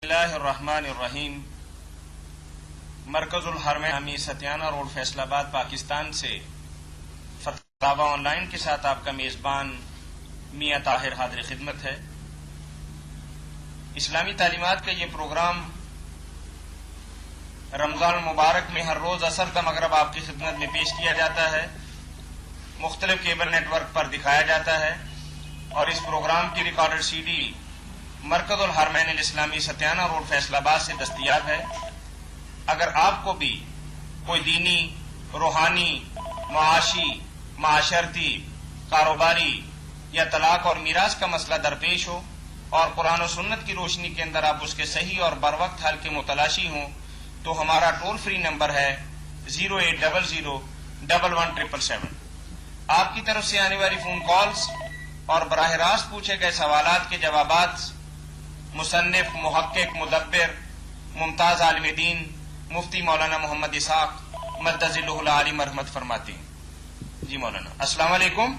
اللہ الرحمن الرحیم۔ مرکز الحرمین ستیانہ روڈ فیصل آباد پاکستان سے فتاوی آن لائن کے ساتھ آپ کا میزبان میاں طاہر حاضر خدمت ہے۔ اسلامی تعلیمات کا یہ پروگرام رمضان المبارک میں ہر روز عصر تا مغرب آپ کی خدمت میں پیش کیا جاتا ہے، مختلف کیبل نیٹ ورک پر دکھایا جاتا ہے، اور اس پروگرام کی ریکارڈڈ سی ڈی مرکز الحرمین الاسلامی ستیانہ روڈ فیصل آباد سے دستیاب ہے۔ اگر آپ کو بھی کوئی دینی، روحانی، معاشی، معاشرتی، کاروباری یا طلاق اور میراث کا مسئلہ درپیش ہو اور قرآن و سنت کی روشنی کے اندر آپ اس کے صحیح اور بروقت حل کے متلاشی ہوں تو ہمارا ٹول فری نمبر ہے 08001117777۔ آپ کی طرف سے آنے والی فون کالز اور براہ راست پوچھے گئے سوالات کے جوابات مصنف، محقق، مدبر، ممتاز عالم دین مفتی مولانا محمد اسحاق مدظلہ العالی مرحمت فرماتے ہیں۔ جی مولانا السلام علیکم۔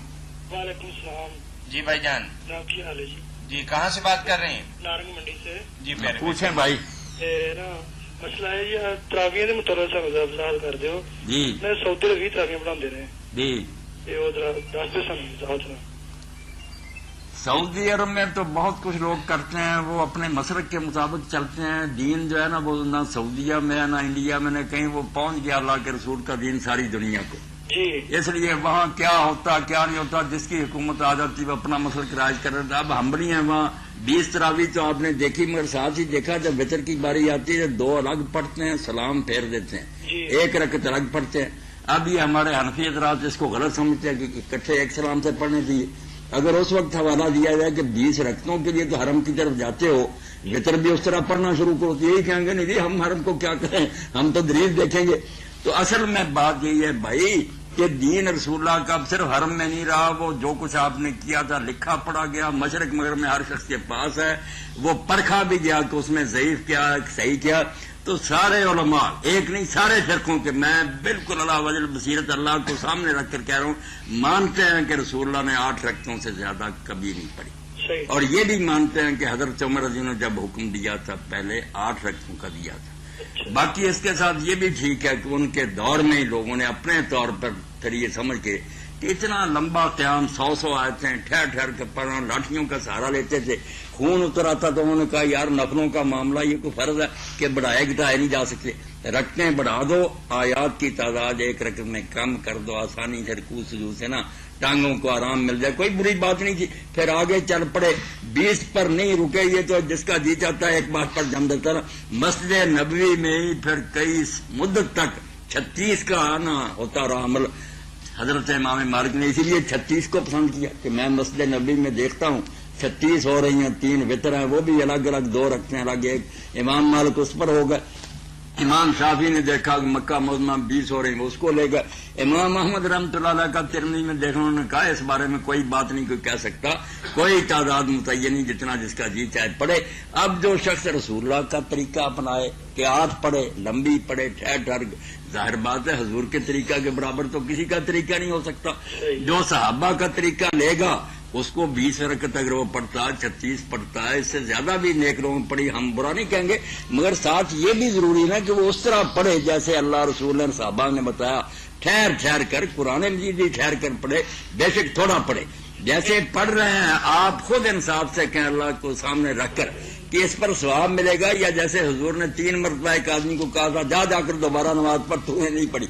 وعلیکم السلام۔ جی بھائی جان، کیا حال ہے جی؟ جی کہاں سے بات کر رہے ہیں؟ نارنگ منڈی سے۔ جی پیارے پوچھیں بھائی۔ نا مسئلہ ہے جی تراویح کے متعلق وضاحت کر دیو جی میں سعودی عربی تراویح بنا رہے ہیں جی یہ وہ ذرا دس پہ سمجھ سعودی عرب میں تو بہت کچھ لوگ کرتے ہیں، وہ اپنے مسلک کے مطابق چلتے ہیں۔ دین جو ہے نا وہ نہ سعودیہ میں ہے نہ انڈیا میں، نہ کہیں وہ پہنچ گیا اللہ کے رسول کا دین ساری دنیا کو۔ جی اس لیے وہاں کیا ہوتا کیا نہیں ہوتا، جس کی حکومت آ جاتی وہ اپنا مسلک رائج کر رہے تھے۔ اب ہم بھی ہیں وہاں 20 تراویح تو آپ نے دیکھی، مگر ساتھ ہی دیکھا جب وطر کی باری آتی ہے 2 الگ پڑھتے ہیں، سلام پھیر دیتے ہیں، جی 1 رکعت الگ پڑھتے ہیں۔ اب یہ ہمارے حنفی حضرات اس کو غلط سمجھتے ہیں کہ اکٹھے ایک سلام سے پڑھنے چاہیے۔ اگر اس وقت حوالہ دیا جائے کہ 20 رکعتوں کے لیے تو حرم کی طرف جاتے ہو، وطر بھی اس طرح پڑھنا شروع کرو تو یہی کہیں گے نہیں جی ہم حرم کو کیا کریں، ہم تو دریغ دیکھیں گے۔ تو اصل میں بات یہی ہے بھائی کہ دین رسول اللہ کا اب صرف حرم میں نہیں رہا، وہ جو کچھ آپ نے کیا تھا لکھا پڑھا گیا، مشرق مغرب میں ہر شخص کے پاس ہے، وہ پرکھا بھی گیا کہ اس میں ضعیف کیا صحیح کیا۔ تو سارے علماء، ایک نہیں سارے فرقوں کے، میں بالکل اللہ وجل بصیرت اللہ کو سامنے رکھ کر کہہ رہا ہوں، مانتے ہیں کہ رسول اللہ نے 8 رکعتوں سے زیادہ کبھی نہیں پڑھی، صحیح۔ اور یہ بھی مانتے ہیں کہ حضرت عمر رضی اللہ عنہ نے جب حکم دیا تھا پہلے 8 رکعتوں کا دیا تھا۔ باقی اس کے ساتھ یہ بھی ٹھیک ہے کہ ان کے دور میں ہی لوگوں نے اپنے طور پر پھر یہ سمجھ کے کہ اتنا لمبا قیام 100 آیتیں ٹھہر ٹھہر کے پڑھنا، لاٹھیوں کا سہارا لیتے تھے، خون اتر آتا تو انہوں نے کہا یار نفلوں کا معاملہ یہ کوئی فرض ہے کہ بڑھائے گھٹائے نہیں جا سکتے، رکعتیں بڑھا دو، آیات کی تعداد 1 رکعت میں کم کر دو، آسانی سے رکوع سجود سے نا ٹانگوں کو آرام مل جائے، کوئی بری بات نہیں تھی۔ پھر آگے چل پڑے، 20 پر نہیں رکے، یہ تو جس کا جی چاہتا ہے ایک بات پر جم دیتا نا۔ مسجد نبوی میں ہی پھر کئی مدت تک 36 کا آنا ہوتا رہا عمل۔ حضرت امام مالک نے اسی لیے 36 کو پسند کیا کہ میں مسجد نبوی میں دیکھتا ہوں 36 ہو رہی ہیں، 3 وطر ہیں، وہ بھی الگ الگ 2 رکھتے ہیں الگ ایک، امام مالک اس پر ہو گئے۔ امام شافعی نے دیکھا کہ مکہ معظمہ 20 ہو رہی ہیں، اس کو لے گئے۔ امام احمد رحمۃ اللہ علیہ کا ترمذی میں دیکھا، انہوں نے کہا اس بارے میں کوئی بات نہیں کوئی کہہ سکتا، کوئی تعداد متعین نہیں، جتنا جس کا جی چاہے پڑھے۔ اب جو شخص رسول اللہ کا طریقہ اپنائے کہ 8 پڑھے، لمبی پڑھے، ٹھہر ٹھہر، ظاہر بات ہے حضور کے طریقہ کے برابر تو کسی کا طریقہ نہیں ہو سکتا۔ جو صحابہ کا طریقہ لے گا اس کو 20 رکعت اگر وہ پڑھتا ہے، 36 پڑھتا ہے، اس سے زیادہ بھی نیک لوگوں پڑھی، ہم برا نہیں کہیں گے، مگر ساتھ یہ بھی ضروری ہے کہ وہ اس طرح پڑھے جیسے اللہ رسول نے صحابہ نے بتایا، ٹھہر ٹھہر کر، قرآن مجید بھی ٹھہر کر پڑھے، بے شک تھوڑا پڑھے، جیسے پڑھ رہے ہیں آپ خود انصاف سے کہیں اللہ کو سامنے رکھ کر کہ اس پر ثواب ملے گا، یا جیسے حضور نے 3 مرتبہ ایک آدمی کو کہا تھا جا جا کر دوبارہ نماز پڑھ، تو نے نہیں پڑھی۔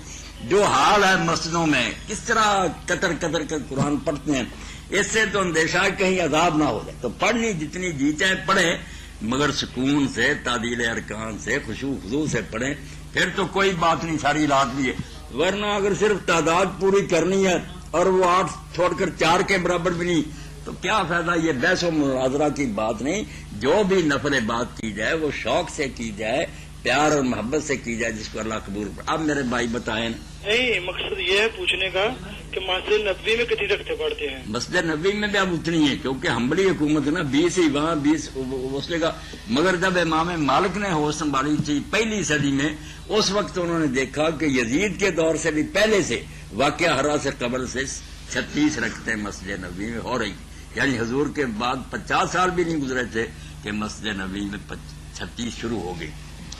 جو حال ہے مسجدوں میں کس طرح قطر قطر کر قرآن پڑھتے ہیں، اس سے تو اندیشہ کہیں عذاب نہ ہو جائے، تو پڑھنی جتنی جی چاہے پڑھیں، مگر سکون سے، تعدیل ارکان سے، خشوع خضوع سے پڑھیں، پھر تو کوئی بات نہیں، ساری رات بھی ہے۔ ورنہ اگر صرف تعداد پوری کرنی ہے اور وہ 8 چھوڑ کر 4 کے برابر بھی نہیں تو کیا فائدہ؟ یہ بحث و مناظرہ کی بات نہیں، جو بھی نفل بات کی جائے وہ شوق سے کی جائے، پیار اور محبت سے کی جائے، جس کو اللہ قبول کرے۔ اب میرے بھائی بتائیں نا۔ نہیں، مقصد یہ ہے پوچھنے کا کہ مسجد نبوی میں کتنی رکعتیں پڑھتے ہیں؟ مسجد نبوی میں بھی اب اتنی ہے کیونکہ ہمبلی حکومت ہے نا، 20 ہی وہاں 20 اس لے گا۔ مگر جب امام مالک نے ہوش سنبھالی تھی 1 صدی میں، اس وقت انہوں نے دیکھا کہ یزید کے دور سے بھی پہلے سے واقعہ ہرا سے قبل سے 36 رکعتیں مسجد نبوی میں ہو رہی، یعنی حضور کے بعد 50 سال بھی نہیں گزرے تھے کہ مسجد نبوی میں 36 شروع ہو گئی.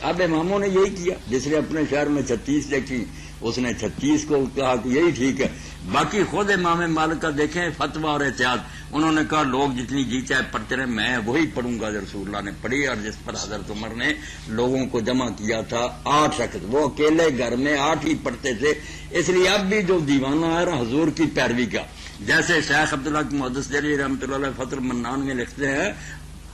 اب اماموں نے یہی کیا، جس نے اپنے شہر میں 36 دیکھی اس نے 36 کو کہا کہ یہی ٹھیک ہے. باقی خود امام مالک کا دیکھیں فتویٰ اور احتیاط، انہوں نے کہا لوگ جتنی جی چاہے پڑھتے رہے، میں وہی پڑھوں گا جو رسول اللہ نے پڑھی، اور جس پر حضرت عمر نے لوگوں کو جمع کیا تھا 8 شخص، وہ اکیلے گھر میں 8 ہی پڑھتے تھے. اس لیے اب بھی جو دیوانہ ہے نا حضور کی پیروی کا، جیسے شیخ عبداللہ محدث دہلوی رحمۃ اللہ علیہ فتح المنان میں لکھتے ہیں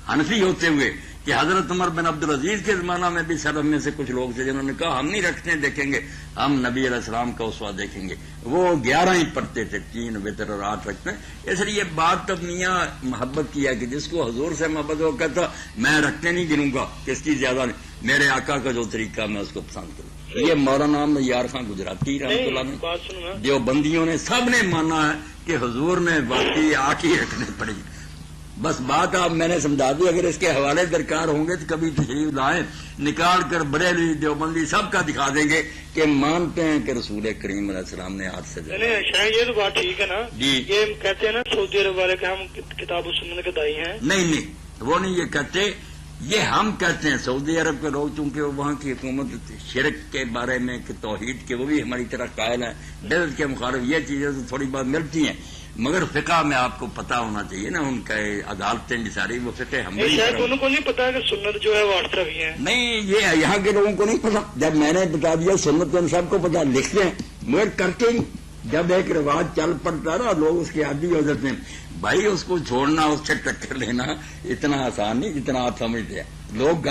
حنفی ہوتے ہوئے کہ حضرت عمر بن عبدالعزیز کے زمانہ میں بھی سلف میں سے کچھ لوگ تھے جنہوں نے کہا ہم نہیں رکھتے دیکھیں گے، ہم نبی علیہ السلام کا اسوہ دیکھیں گے. وہ 11 ہی پڑھتے تھے، 3 وتر اور 8 رکھتے ہیں. اس لیے بات تب میاں محبت کی ہے کہ جس کو حضور سے محبت ہو کہتا میں رکھتے نہیں گنوں گا، کس کی زیادہ نہیں، میرے آقا کا جو طریقہ میں اس کو پسند کروں. یہ مولانا یار خان گجراتی رحمۃ اللہ نے، دیوبندیوں نے، سب نے مانا ہے کہ حضور نے واقعی 8 ہی رکھنے پڑی. بس بات آپ میں نے سمجھا دی. اگر اس کے حوالے درکار ہوں گے تو کبھی تشریف لائیں، نکال کر بریلوی دیوبندی سب کا دکھا دیں گے کہ مانتے ہیں کہ رسول کریم علیہ السلام نے 8 سے یہ تو بات ٹھیک ہے نا جی. یہ کہتے ہیں نا سعودی عرب والے کہ ہم کتاب و سنت کے دائی ہیں. نہیں وہ نہیں یہ کہتے، یہ ہم کہتے ہیں. سعودی عرب کے لوگ چونکہ وہاں کی حکومت شرک کے بارے میں کہ توحید کے وہ بھی ہماری طرح قائل ہیں، بدعت کے مخالف یہ چیزیں تو تھوڑی بہت ملتی ہیں، مگر فقہ میں آپ کو پتا ہونا چاہیے نا، ان کا عدالتیں ساری وہ فقہ ہم شاید انہوں کو نہیں پتا کہ سنت جو ہے وہ 8 طرح ہے. نہیں، یہ یہاں کے لوگوں کو نہیں پتا. جب میں نے بتا دیا سنت تو ان سب کو پتا، لکھتے ہیں مگر کرتے ہی. جب ایک رواج چل پڑتا نا لوگ اس کے عادی ہو جاتے ہیں. بھائی اس کو چھوڑنا، اس سے ٹکر لینا اتنا آسان نہیں جتنا آپ سمجھتے ہیں. لوگ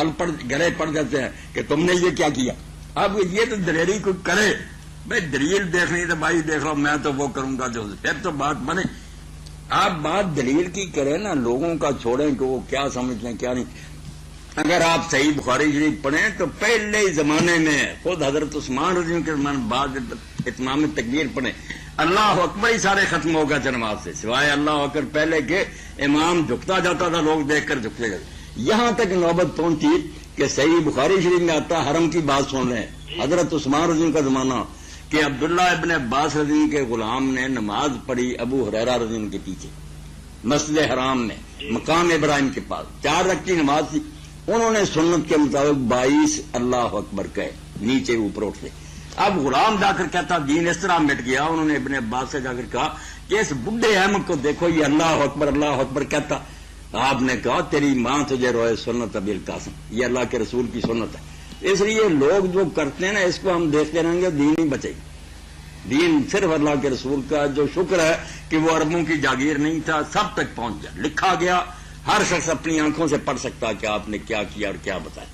گلے پڑ جاتے ہیں کہ تم نے یہ کیا کیا. اب یہ تو دلیری کو کرے، بھائی دلیل دیکھنی تو بھائی دیکھ لو، میں تو وہ کروں گا جو پھر تو بات بنے. آپ بات دلیل کی کریں نا، لوگوں کا چھوڑیں کہ وہ کیا سمجھتے ہیں کیا نہیں. اگر آپ صحیح بخاری شریف پڑھیں تو پہلے ہی زمانے میں خود حضرت عثمان رضی اللہ عنہ کے زمانے بعد اتمام تکبیر پڑھیں، اللہ اکبر ہی سارے ختم ہو گئے تھے نماز سے، سوائے اللہ اکبر پہلے کے امام جھکتا جاتا تھا، لوگ دیکھ کر جھکتے جاتے. یہاں تک نوبت پہنچی کہ صحیح بخاری شریف میں آتا حرم کی بات سن رہے ہیں، حضرت عثمان رضی اللہ کا زمانہ کہ عبداللہ ابن عباس رضی اللہ کے غلام نے نماز پڑھی ابو ہریرہ رضی اللہ کے پیچھے مسجد حرام میں مقام ابراہیم کے پاس، 4 رکعت کی نماز تھی. انہوں نے سنت کے مطابق 22 اللہ اکبر کہے، نیچے اوپر اٹھتے. اب غلام جا کر کہتا دین اس طرح مٹ گیا. انہوں نے ابن عباس سے جا کر کہا کہ اس بڈھے احمد کو دیکھو یہ اللہ اکبر کہتا. آپ نے کہا تیری ماں تجھے روئے سنت ابی القاسم، یہ اللہ کے رسول کی سنت ہے. اس لیے لوگ جو کرتے ہیں نا اس کو ہم دیکھتے رہیں گے، دین نہیں بچے گی. دین صرف اللہ کے رسول کا، جو شکر ہے کہ وہ عربوں کی جاگیر نہیں تھا، سب تک پہنچ گیا، لکھا گیا، ہر شخص اپنی آنکھوں سے پڑھ سکتا کہ آپ نے کیا کیا اور کیا بتایا.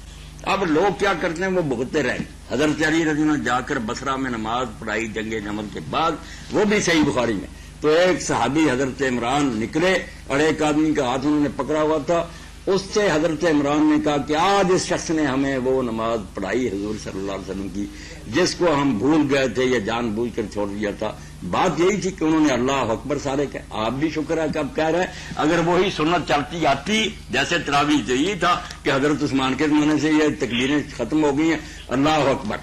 اب لوگ کیا کرتے ہیں وہ بھگتتے رہے. حضرت علی رضی اللہ عنہ جا کر بصرہ میں نماز پڑھائی جنگ جمل کے بعد، وہ بھی صحیح بخاری میں. تو ایک صحابی حضرت عمران نکلے اور ایک آدمی کا ہاتھ انہوں نے پکڑا ہوا تھا. اس سے حضرت عمران نے کہا کہ آج اس شخص نے ہمیں وہ نماز پڑھائی حضور صلی اللہ علیہ وسلم کی جس کو ہم بھول گئے تھے یا جان بوجھ کر چھوڑ دیا تھا. بات یہی تھی کہ انہوں نے اللہ اکبر سارے کہے. آپ بھی شکر ہے کہ اب کہہ رہے ہیں اگر وہی سنت چلتی آتی جیسے تراویح تو یہی تھا کہ حضرت عثمان کے زمانے سے یہ تکبیریں ختم ہو گئی ہیں، اللہ اکبر.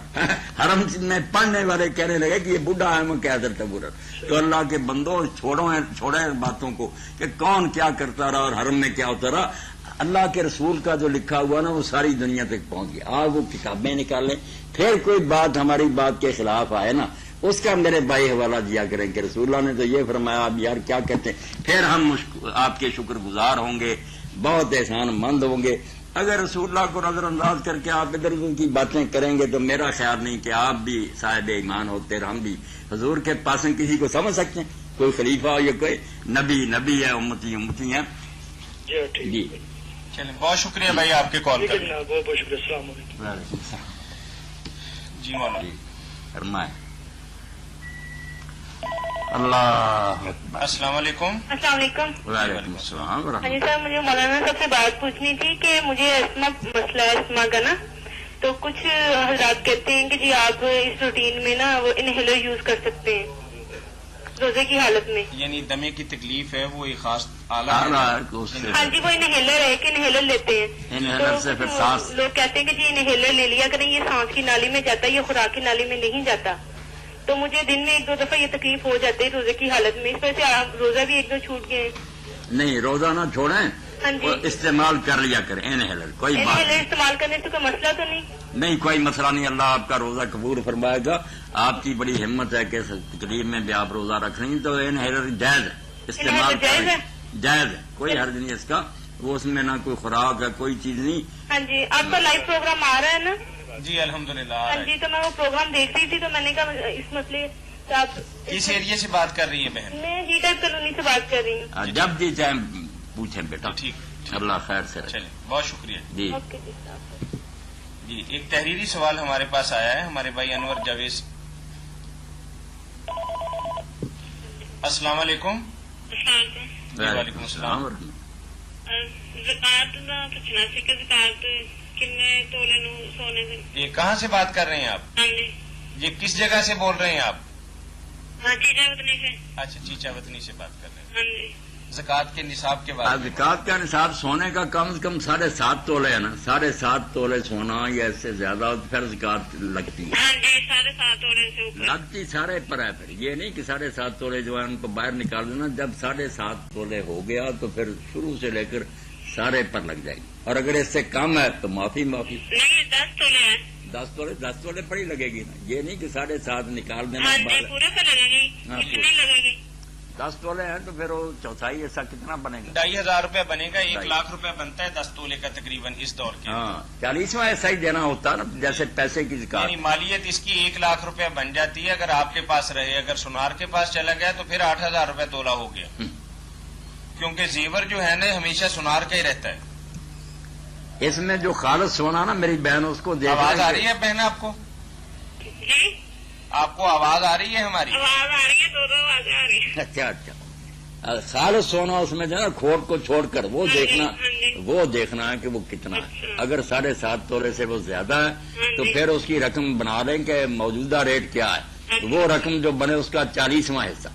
حرم میں پڑھنے والے کہنے لگے کہ یہ بڈھا ہے میں کہ حضرت ابو ہریرہ. تو اللہ کے بندوں چھوڑیں باتوں کو کہ کون کیا کرتا رہا اور حرم میں کیا ہوتا رہا. اللہ کے رسول کا جو لکھا ہوا نا وہ ساری دنیا تک پہنچ گیا. آپ وہ کتابیں نکالیں، پھر کوئی بات ہماری بات کے خلاف آئے نا اس کا میرے بھائی حوالہ دیا کریں کہ رسول اللہ نے تو یہ فرمایا، آپ یار کیا کہتے ہیں. پھر ہم آپ کے شکر گزار ہوں گے، بہت احسان مند ہوں گے. اگر رسول اللہ کو نظر انداز کر کے آپ ادھر ادھر کی باتیں کریں گے تو میرا خیال نہیں کہ آپ بھی صاحب ایمان ہوتے اور ہم بھی حضور کے پاس کسی کو سمجھ سکتے ہیں. کوئی خلیفہ ہو یا کوئی نبی ہے، امتی ہے. جی چلیں، بہت شکریہ بھائی آپ کے کال کرنے. بہت بہت شکریہ. السلام علیکم. جی مولانا فرمائیں. اللہ السلام علیکم. السلام علیکم. وعلیکم السلام ہاں جی سر، مجھے مولانا صاحب سے بات پوچھنی تھی کہ مجھے مسئلہ ہے استما کا نا، تو کچھ حضرات کہتے ہیں کہ جی آپ اس روٹین میں نا وہ انہیلر یوز کر سکتے ہیں روزے کی حالت میں. یعنی دمے کی تکلیف ہے، وہ ایک خاص آلہ ہاں جی، وہ انہیلر ہے کہ انہیلر لیتے ہیں. انہیلر سے پھر سانس، لوگ کہتے ہیں کہ جی انہیلر لے لیا کریں، یہ سانس کی نالی میں جاتا ہے، یہ خوراک کی نالی میں نہیں جاتا. تو مجھے دن میں 1-2 دفعہ یہ تکلیف ہو جاتی ہے روزے کی حالت میں، اس وجہ سے آپ روزہ بھی 1-2 چھوٹ گئے. نہیں روزہ نہ چھوڑیں، ہاں وہ جی، استعمال کر لیا کریں انہیلر، کوئی بات انہیلر نہیں، استعمال کرنے سے کوئی مسئلہ تو نہیں؟ نہیں کوئی مسئلہ نہیں، اللہ آپ کا روزہ قبول فرمائے گا. آپ کی بڑی ہمت ہے کہ تقریب میں بھی آپ روزہ رکھ رہی ہیں تو انہیلر جائز ہے، استعمال انہیلر جائز ہے؟ جائز ہے، کوئی حرج نہیں اس کا. وہ اس میں نہ کوئی خوراک ہے کوئی چیز نہیں. ہاں جی، آپ کا لائیو پروگرام آ رہا ہے نا؟ جی الحمدللہ آ ہاں رہا جی، ہے. تو میں وہ پروگرام دیکھ رہی تھی تو میں نے کہا اس مسئلے سے آپ... کس ایریا سے بات کر رہی ہے بہن؟ میں ہیٹر کالونی سے بات کر رہی ہوں. جب جی چاہیں پوچھیں بیٹا. ٹھیک، اللہ خیر سے رکھے. چلیں، بہت شکریہ. جی اوکے جی صاحب. جی ایک تحریری سوال ہمارے پاس آیا ہے ہمارے بھائی انور جاوید. السلام علیکم. السلام جی وعلیکم السلام. زکات کا پوچھنا سی کہ زکات کتنے تولے نو سونے دے؟ یہ کہاں سے بات کر رہے ہیں آپ؟ ہاں جی، یہ کس جگہ سے بول رہے ہیں آپ؟ ہاں چیزیں بدنی سے. اچھا چیچا وطنی سے بات کر رہے ہیں. ہاں جی، زکات کے نصاب کے بارے میں زکات کا نصاب سونے کا کم از کم 7.5 تولے ہے نا، 7.5 تولے سونا یا اس سے زیادہ ہو تو پھر زکات لگتی ہے. ہاں جی، 7.5 تولے سے اوپر. لگتی سارے پر ہے، پھر یہ نہیں کہ 7.5 تولے جو ہے ان کو باہر نکال دینا. جب 7.5 تولے ہو گیا تو پھر شروع سے لے کر سارے پر لگ جائے گی، اور اگر اس سے کم ہے تو معافی. نہیں، 10 تولے ہیں. 10 تولے پر ہی لگے گی نا، یہ نہیں کہ 7.5 نکال دینا. ہاں جی، پورے پر لگے گی. ہاں، کتنی لگے گی؟ 10 تولے ہیں تو پھر وہ چوتھائی ایسا کتنا بنے گا؟ 2,500 روپے بنے گا. 1 لاکھ روپے بنتا ہے 10 تولے کا تقریباً اس دور کے. ہاں 40واں ایسا ہی دینا ہوتا ہے نا، جیسے پیسے کی زکات. یعنی مالیت اس کی 1 لاکھ روپے بن جاتی ہے اگر آپ کے پاس رہے. اگر سونار کے پاس چلا گیا تو پھر 8,000 روپے تولا ہو گیا، کیونکہ زیور جو ہے نا ہمیشہ سونار کا ہی رہتا ہے. اس میں جو خالص سونا نا میری بہن اس کو دیکھ آواز آ رہی ہے بہن آپ کو؟ جی، آپ کو آواز آ رہی ہے ہماری؟ آواز آ رہی ہے، دو آوازیں آ رہی ہیں. اچھا خالص سونا اس میں جو ہے نا کھوٹ کو چھوڑ کر وہ دیکھنا ہے کہ وہ کتنا ہے. اگر 7.5 تولے سے وہ زیادہ ہے تو پھر اس کی رقم بنا لیں کہ موجودہ ریٹ کیا ہے، تو وہ رقم جو بنے اس کا 40واں حصہ.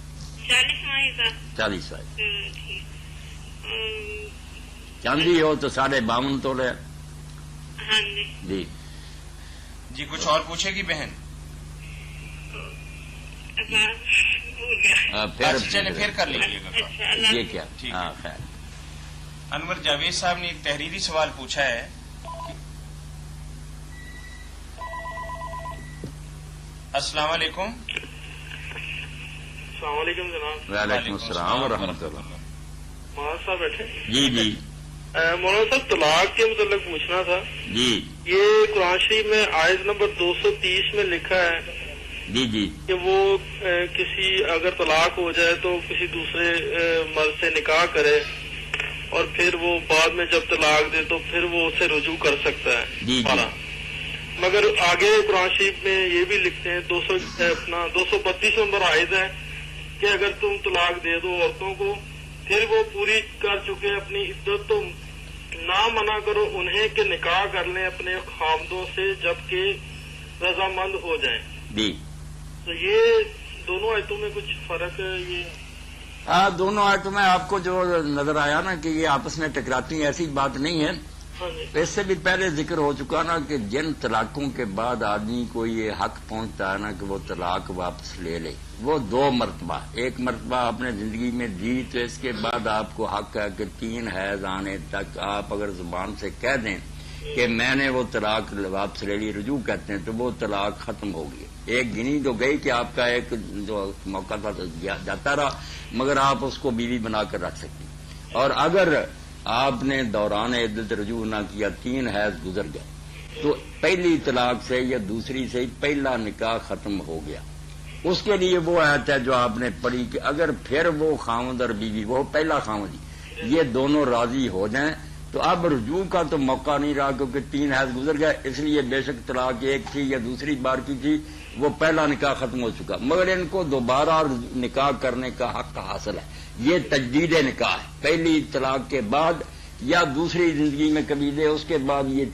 40واں حصہ. 40واں ٹھیک. چاندی ہو تو 52.5 تولے. ہاں جی. جی جی کچھ اور پوچھے گی بہن؟ پھر چلے پھر کر لیجیے گا. اچھا، یہ کیا؟ ٹھیک ہے. ہاں خیر. انور جاوید صاحب نے ایک تحریری سوال پوچھا ہے. السلام علیکم. السلام علیکم جناب. وعلیکم السلام ورحمۃ اللہ. مولانا صاحب بیٹھے. جی جی مولانا صاحب طلاق کے متعلق پوچھنا تھا. جی یہ قرآن شریف میں آیت نمبر 230 میں لکھا ہے جی جی کہ وہ کسی اگر طلاق ہو جائے تو کسی دوسرے مرد سے نکاح کرے اور پھر وہ بعد میں جب طلاق دے تو پھر وہ اسے رجوع کر سکتا ہے. جی جی. مگر آگے قرآن شریف میں یہ بھی لکھتے ہیں 232 نمبر آیت ہے کہ اگر تم طلاق دے دو عورتوں کو پھر وہ پوری کر چکے اپنی عدت تو نہ منع کرو انہیں کہ نکاح کر لیں اپنے خامدوں سے جبکہ رضامند ہو جائیں. جی تو یہ دونوں آیتوں میں کچھ فرق ہے. یہ دونوں آیتوں میں آپ کو جو نظر آیا نا کہ یہ آپس میں ٹکراتی ہیں، ایسی بات نہیں ہے. ہاں جی. اس سے بھی پہلے ذکر ہو چکا نا کہ جن طلاقوں کے بعد آدمی کو یہ حق پہنچتا ہے نا کہ وہ طلاق واپس لے لے، وہ 2 مرتبہ. ایک مرتبہ آپ نے زندگی میں دی تو اس کے بعد آپ کو حق ہے کہ 3 حیض آنے تک آپ اگر زبان سے کہہ دیں کہ میں نے وہ طلاق واپس لے لی، رجوع کہتے ہیں، تو وہ طلاق ختم ہوگی. ایک گنی تو گئی کہ آپ کا ایک جو موقع تھا تو جاتا رہا، مگر آپ اس کو بیوی بنا کر رکھ سکتی. اور اگر آپ نے دوران عدت رجوع نہ کیا، 3 حیض گزر گئے، تو پہلی طلاق سے یا دوسری سے پہلا نکاح ختم ہو گیا. اس کے لیے وہ آیت ہے جو آپ نے پڑھی کہ اگر پھر وہ خاوند اور بیوی، وہ پہلا خاوند، یہ دونوں راضی ہو جائیں تو اب رجوع کا تو موقع نہیں رہا کیونکہ 3 حیض گزر گئے. اس لیے بے شک طلاق ایک تھی یا دوسری بار کی تھی، وہ پہلا نکاح ختم ہو چکا، مگر ان کو دوبارہ نکاح کرنے کا حق حاصل ہے. یہ تجدید نکاح ہے. پہلی طلاق کے بعد یا دوسری زندگی میں کبھی دے، اس کے بعد یہ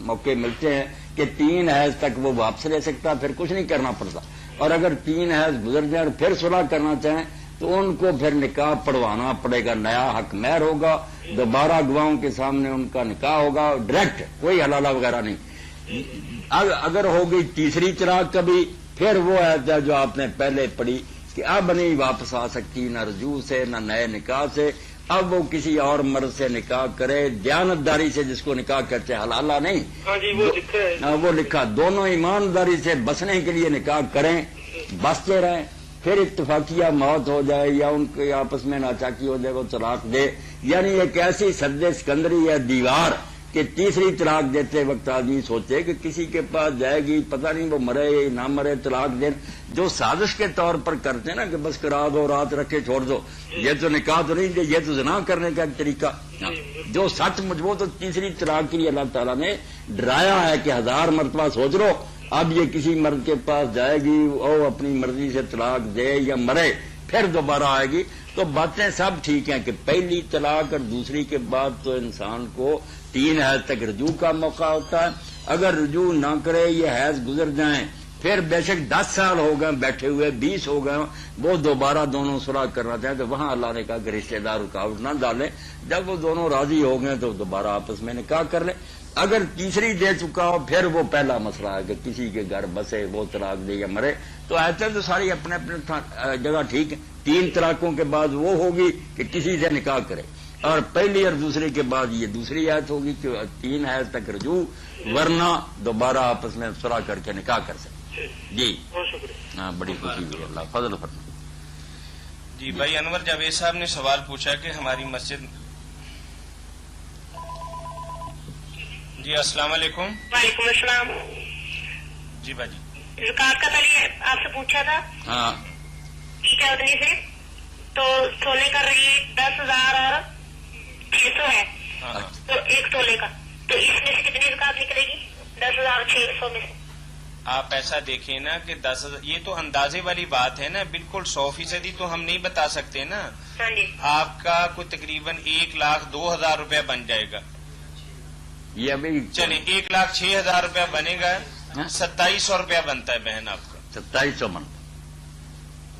موقع ملتے ہیں کہ 3 حیض تک وہ واپس لے سکتا، پھر کچھ نہیں کرنا پڑتا. اور اگر 3 حیض گزر جائیں اور پھر صلح کرنا چاہیں تو ان کو پھر نکاح پڑھوانا پڑے گا، نیا حق مہر ہوگا، دوبارہ گواہوں کے سامنے ان کا نکاح ہوگا، ڈائریکٹ، کوئی حلالہ وغیرہ نہیں. اگر ہو گئی تیسری طلاق کبھی، پھر وہ ہے جو آپ نے پہلے پڑھی کہ اب نہیں واپس آ سکتی، نہ رجوع سے نہ نئے نکاح سے. اب وہ کسی اور مرد سے نکاح کرے دیانتداری سے، جس کو نکاح کہتے ہیں، حلالہ نہیں، ہاں جی وہ لکھا ہے، وہ لکھا، دونوں ایمانداری سے بسنے کے لیے نکاح کریں، بستے رہیں، پھر اتفاقیہ موت ہو جائے یا ان کے آپس میں ناچاکی ہو جائے، وہ طلاق دے. یعنی ایک ایسی سد سکندری ہے دیوار کہ تیسری طلاق دیتے وقت آدمی سوچے کہ کسی کے پاس جائے گی، پتہ نہیں وہ مرے یا نہ مرے، طلاق دے. جو سازش کے طور پر کرتے ہیں نا کہ بس کرا دو، رات رکھے چھوڑ دو، یہ تو نکاح تو نہیں، یہ تو زنا کرنے کا ایک طریقہ. جو سچ مجھ وہ تو تیسری طلاق کے لیے اللہ تعالیٰ نے ڈرایا ہے کہ 1000 مرتبہ سوچ لو. اب یہ کسی مرد کے پاس جائے گی، وہ اپنی مرضی سے طلاق دے یا مرے، پھر دوبارہ آئے گی. تو باتیں سب ٹھیک ہیں کہ پہلی طلاق اور دوسری کے بعد تو انسان کو 3 حیض تک رجوع کا موقع ہوتا ہے. اگر رجوع نہ کرے، یہ حیض گزر جائیں، پھر بے شک 10 سال ہو گئے بیٹھے ہوئے، 20 ہو گئے، وہ دوبارہ دونوں صلح کرنا چاہیں تو وہاں اللہ نے کہا کہ رشتہ دار رکاوٹ نہ ڈالیں. جب وہ دونوں راضی ہو گئے تو دوبارہ آپس میں نکاح کر لیں. اگر تیسری دے چکا ہو، پھر وہ پہلا مسئلہ ہے کہ کسی کے گھر بسے، وہ طلاق دے یا مرے. تو ایسے تو ساری اپنے اپنے جگہ ٹھیک ہے. 3 طلاقوں کے بعد وہ ہوگی کہ کسی سے نکاح کرے، اور پہلی اور دوسری کے بعد یہ دوسری آیت ہوگی کہ 3 حیض تک رجوع، ورنہ دوبارہ آپس میں صلح کر کے نکاح کر سکتے. جی بہت شکریہ. ہاں، بڑی خوشی ہوئی. اللہ فضل فرمائے. جی بھائی انور جاوید صاحب نے سوال پوچھا کہ ہماری مسجد. جی السلام علیکم. وعلیکم السلام. جی بھائی جی. زکات کا پہلے آپ سے پوچھا تھا، ہاں، ٹھیک ہے، اتنی سے تو تولے کا ریٹ 10,000 اور 600 ہے، ہاں تو 1 تولے کا، تو اس میں سے کتنی زکات نکلے گی 10,000 اور 600 میں سے؟ آپ ایسا دیکھیں نا کہ 10,000 یہ تو اندازے والی بات ہے نا، بالکل 100% تو ہم نہیں بتا سکتے نا. ہاں جی. آپ کا کوئی تقریباً 1,02,000 روپیہ بن جائے گا. یہ ابھی چلیں 1,06,000 روپیہ بنے گا، 2,700 روپیہ بنتا ہے بہن آپ کا. 2700 من.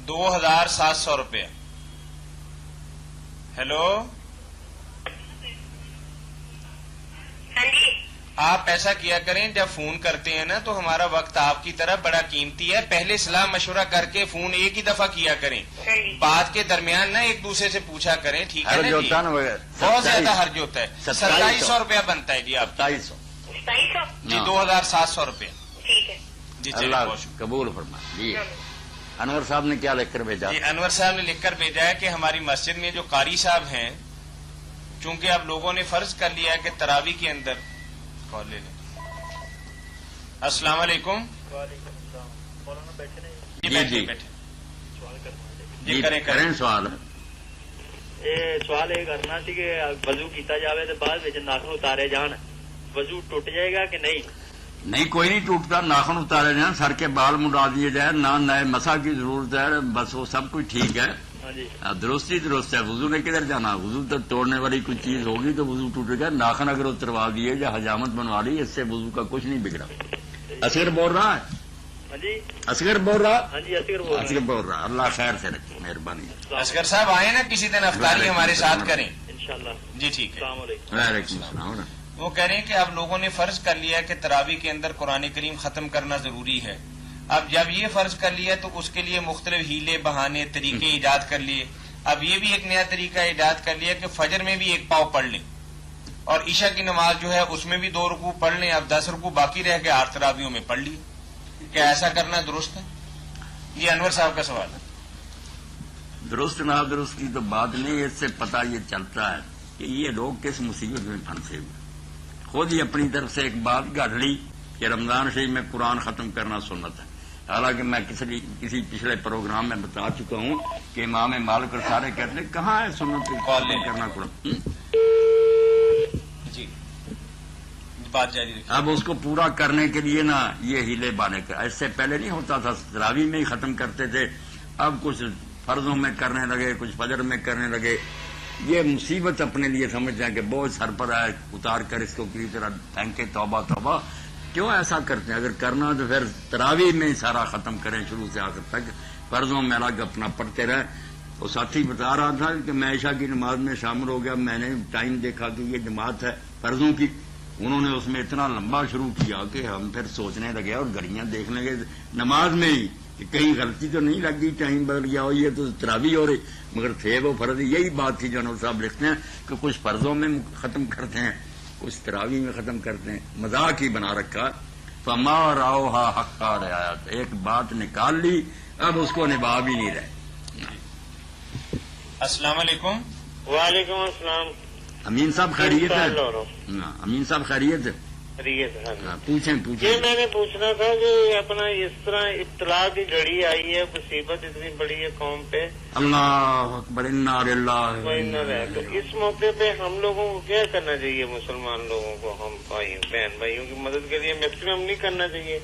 2,700 روپیہ. ہیلو، ہاں جی. آپ ایسا کیا کریں جب فون کرتے ہیں نا تو ہمارا وقت آپ کی طرف بڑا قیمتی ہے، پہلے صلاح مشورہ کر کے فون ایک ہی دفعہ کیا کریں، ہاں جی. بات کے درمیان نا ایک دوسرے سے پوچھا کریں. ٹھیک ہے حرج نا جی؟ ہوتا نا بہت زیادہ حرج ہوتا ہے. 2700 2,700 روپیہ بنتا ہے جی آپ کا. 2700. 2,700. جی 2,700 روپیہ. ٹھیک ہے. جی چلیے اللہ بہت شکریہ. قبول فرمائے. جی انور صاحب نے کیا لکھ کر بھیجا؟ جی انور صاحب نے لکھ کر بھیجا ہے کہ ہماری مسجد میں جو قاری صاحب ہیں، چونکہ اب لوگوں نے فرض کر لیا ہے کہ تراویح کے اندر کال لے لیں. السلام علیکم. وعلیکم السلام. مولانا بیٹھے نہیں؟ جی جی، بیٹھے جی. بیٹھے. سوال کرنا. جی کریں سوال. سوال یہ کرنا سی کہ وضو کیتا جاوے تو بعد وچ ناخن اتارے جان، وضو ٹوٹ جائے گا کہ نہیں؟ نہیں، کوئی نہیں ٹوٹتا. ناخن اتارے جائیں، سر کے بال مڈا دیے جائیں، نہ نئے مسا کی ضرورت ہے، بس وہ سب کچھ ٹھیک ہے. ہاں جی. درست ہی درست ہے. وضو نے کدھر جانا؟ وضو تو توڑنے والی کوئی چیز ہوگی تو وضو ٹوٹے گا. ناخن اگر اتروا دیے یا حجامت بنوا لی، اس سے وضو کا کچھ نہیں بگڑا. اصغر بول رہا ہے. ہاں جی. اصغر بول رہا. ہاں جی اصغر بول رہے اصغر ہیں. بول رہا. اللہ خیر سے رکھے، مہربانی. اصغر صاحب آئے نا کسی دن افطاری ہمارے ساتھ کریں. انشاءاللہ. جی ٹھیک ہے. السلام علیکم. وعلیکم السلام. وہ کہہ رہے ہیں کہ اب لوگوں نے فرض کر لیا کہ تراویح کے اندر قرآن کریم ختم کرنا ضروری ہے. اب جب یہ فرض کر لیا تو اس کے لیے مختلف ہیلے بہانے طریقے ایجاد کر لیے. اب یہ بھی ایک نیا طریقہ ایجاد کر لیا کہ فجر میں بھی 1 پاؤ پڑھ لیں، اور عشاء کی نماز جو ہے اس میں بھی 2 رکوع پڑھ لیں. اب 10 رکوع باقی رہ کے 8 تراویحوں میں پڑھ لیے. کیا ایسا کرنا درست ہے؟ یہ انور صاحب کا سوال ہے. درست نہ درست کی تو بات نہیں، اس سے پتہ یہ چلتا ہے کہ یہ لوگ کس مصیبت میں پھنسے ہوئے. خود ہی اپنی طرف سے ایک بات گھڑ لی کہ رمضان شریف میں قرآن ختم کرنا سنت ہے. حالانکہ میں کسی پچھلے پروگرام میں بتا چکا ہوں کہ امام مالک اور سارے کہتے ہیں کہاں ہے سنت ختم کرنا قرآن. جی بات جاری رکھیں. اب اس کو پورا کرنے کے لیے نا یہ ہیلے بانے کا، اس سے پہلے نہیں ہوتا تھا، تراویح میں ہی ختم کرتے تھے. اب کچھ فرضوں میں کرنے لگے، کچھ فجر میں کرنے لگے. یہ مصیبت اپنے لیے سمجھتے ہیں کہ بہت سر پر آئے، اتار کر اس کو کسی طرح پھینکے. توبہ توبہ. کیوں ایسا کرتے ہیں؟ اگر کرنا تو پھر تراویح میں ہی سارا ختم کریں شروع سے آخر تک، فرضوں میں الگ اپنا پڑھتے رہیں. وہ ساتھی بتا رہا تھا کہ میں عشاء کی نماز میں شامل ہو گیا، میں نے ٹائم دیکھا کہ یہ جماعت ہے فرضوں کی. انہوں نے اس میں اتنا لمبا شروع کیا کہ ہم پھر سوچنے لگے اور گھڑیاں دیکھنے لگے نماز میں ہی کہ کہیں غلطی تو نہیں لگ گئی، ٹائم بدل گیا ہو، یہ تو تراویح ہو رہی، مگر تھے وہ فرض. یہی بات تھی جو انور صاحب لکھتے ہیں کہ کچھ فرضوں میں ختم کرتے ہیں، کچھ تراویح میں ختم کرتے ہیں، مذاق ہی بنا رکھا. فما راؤہا حق رعایت، ایک بات نکال لی، اب اس کو نبھا بھی نہیں رہے. السلام علیکم. وعلیکم السلام. امین صاحب خیریت ہے؟ امین صاحب خیریت ہے؟ پوچھیں. یہ میں نے پوچھنا تھا کہ اپنا اس طرح ابتلا کی گھڑی آئی ہے، مصیبت اتنی بڑی ہے قوم پہ، اللہ اکبر، انا للہ. تو اس موقع پہ ہم لوگوں کو کیا کرنا چاہیے؟ مسلمان لوگوں کو، ہم بہن بھائیوں کی مدد کے لیے میکسیمم نہیں کرنا چاہیے؟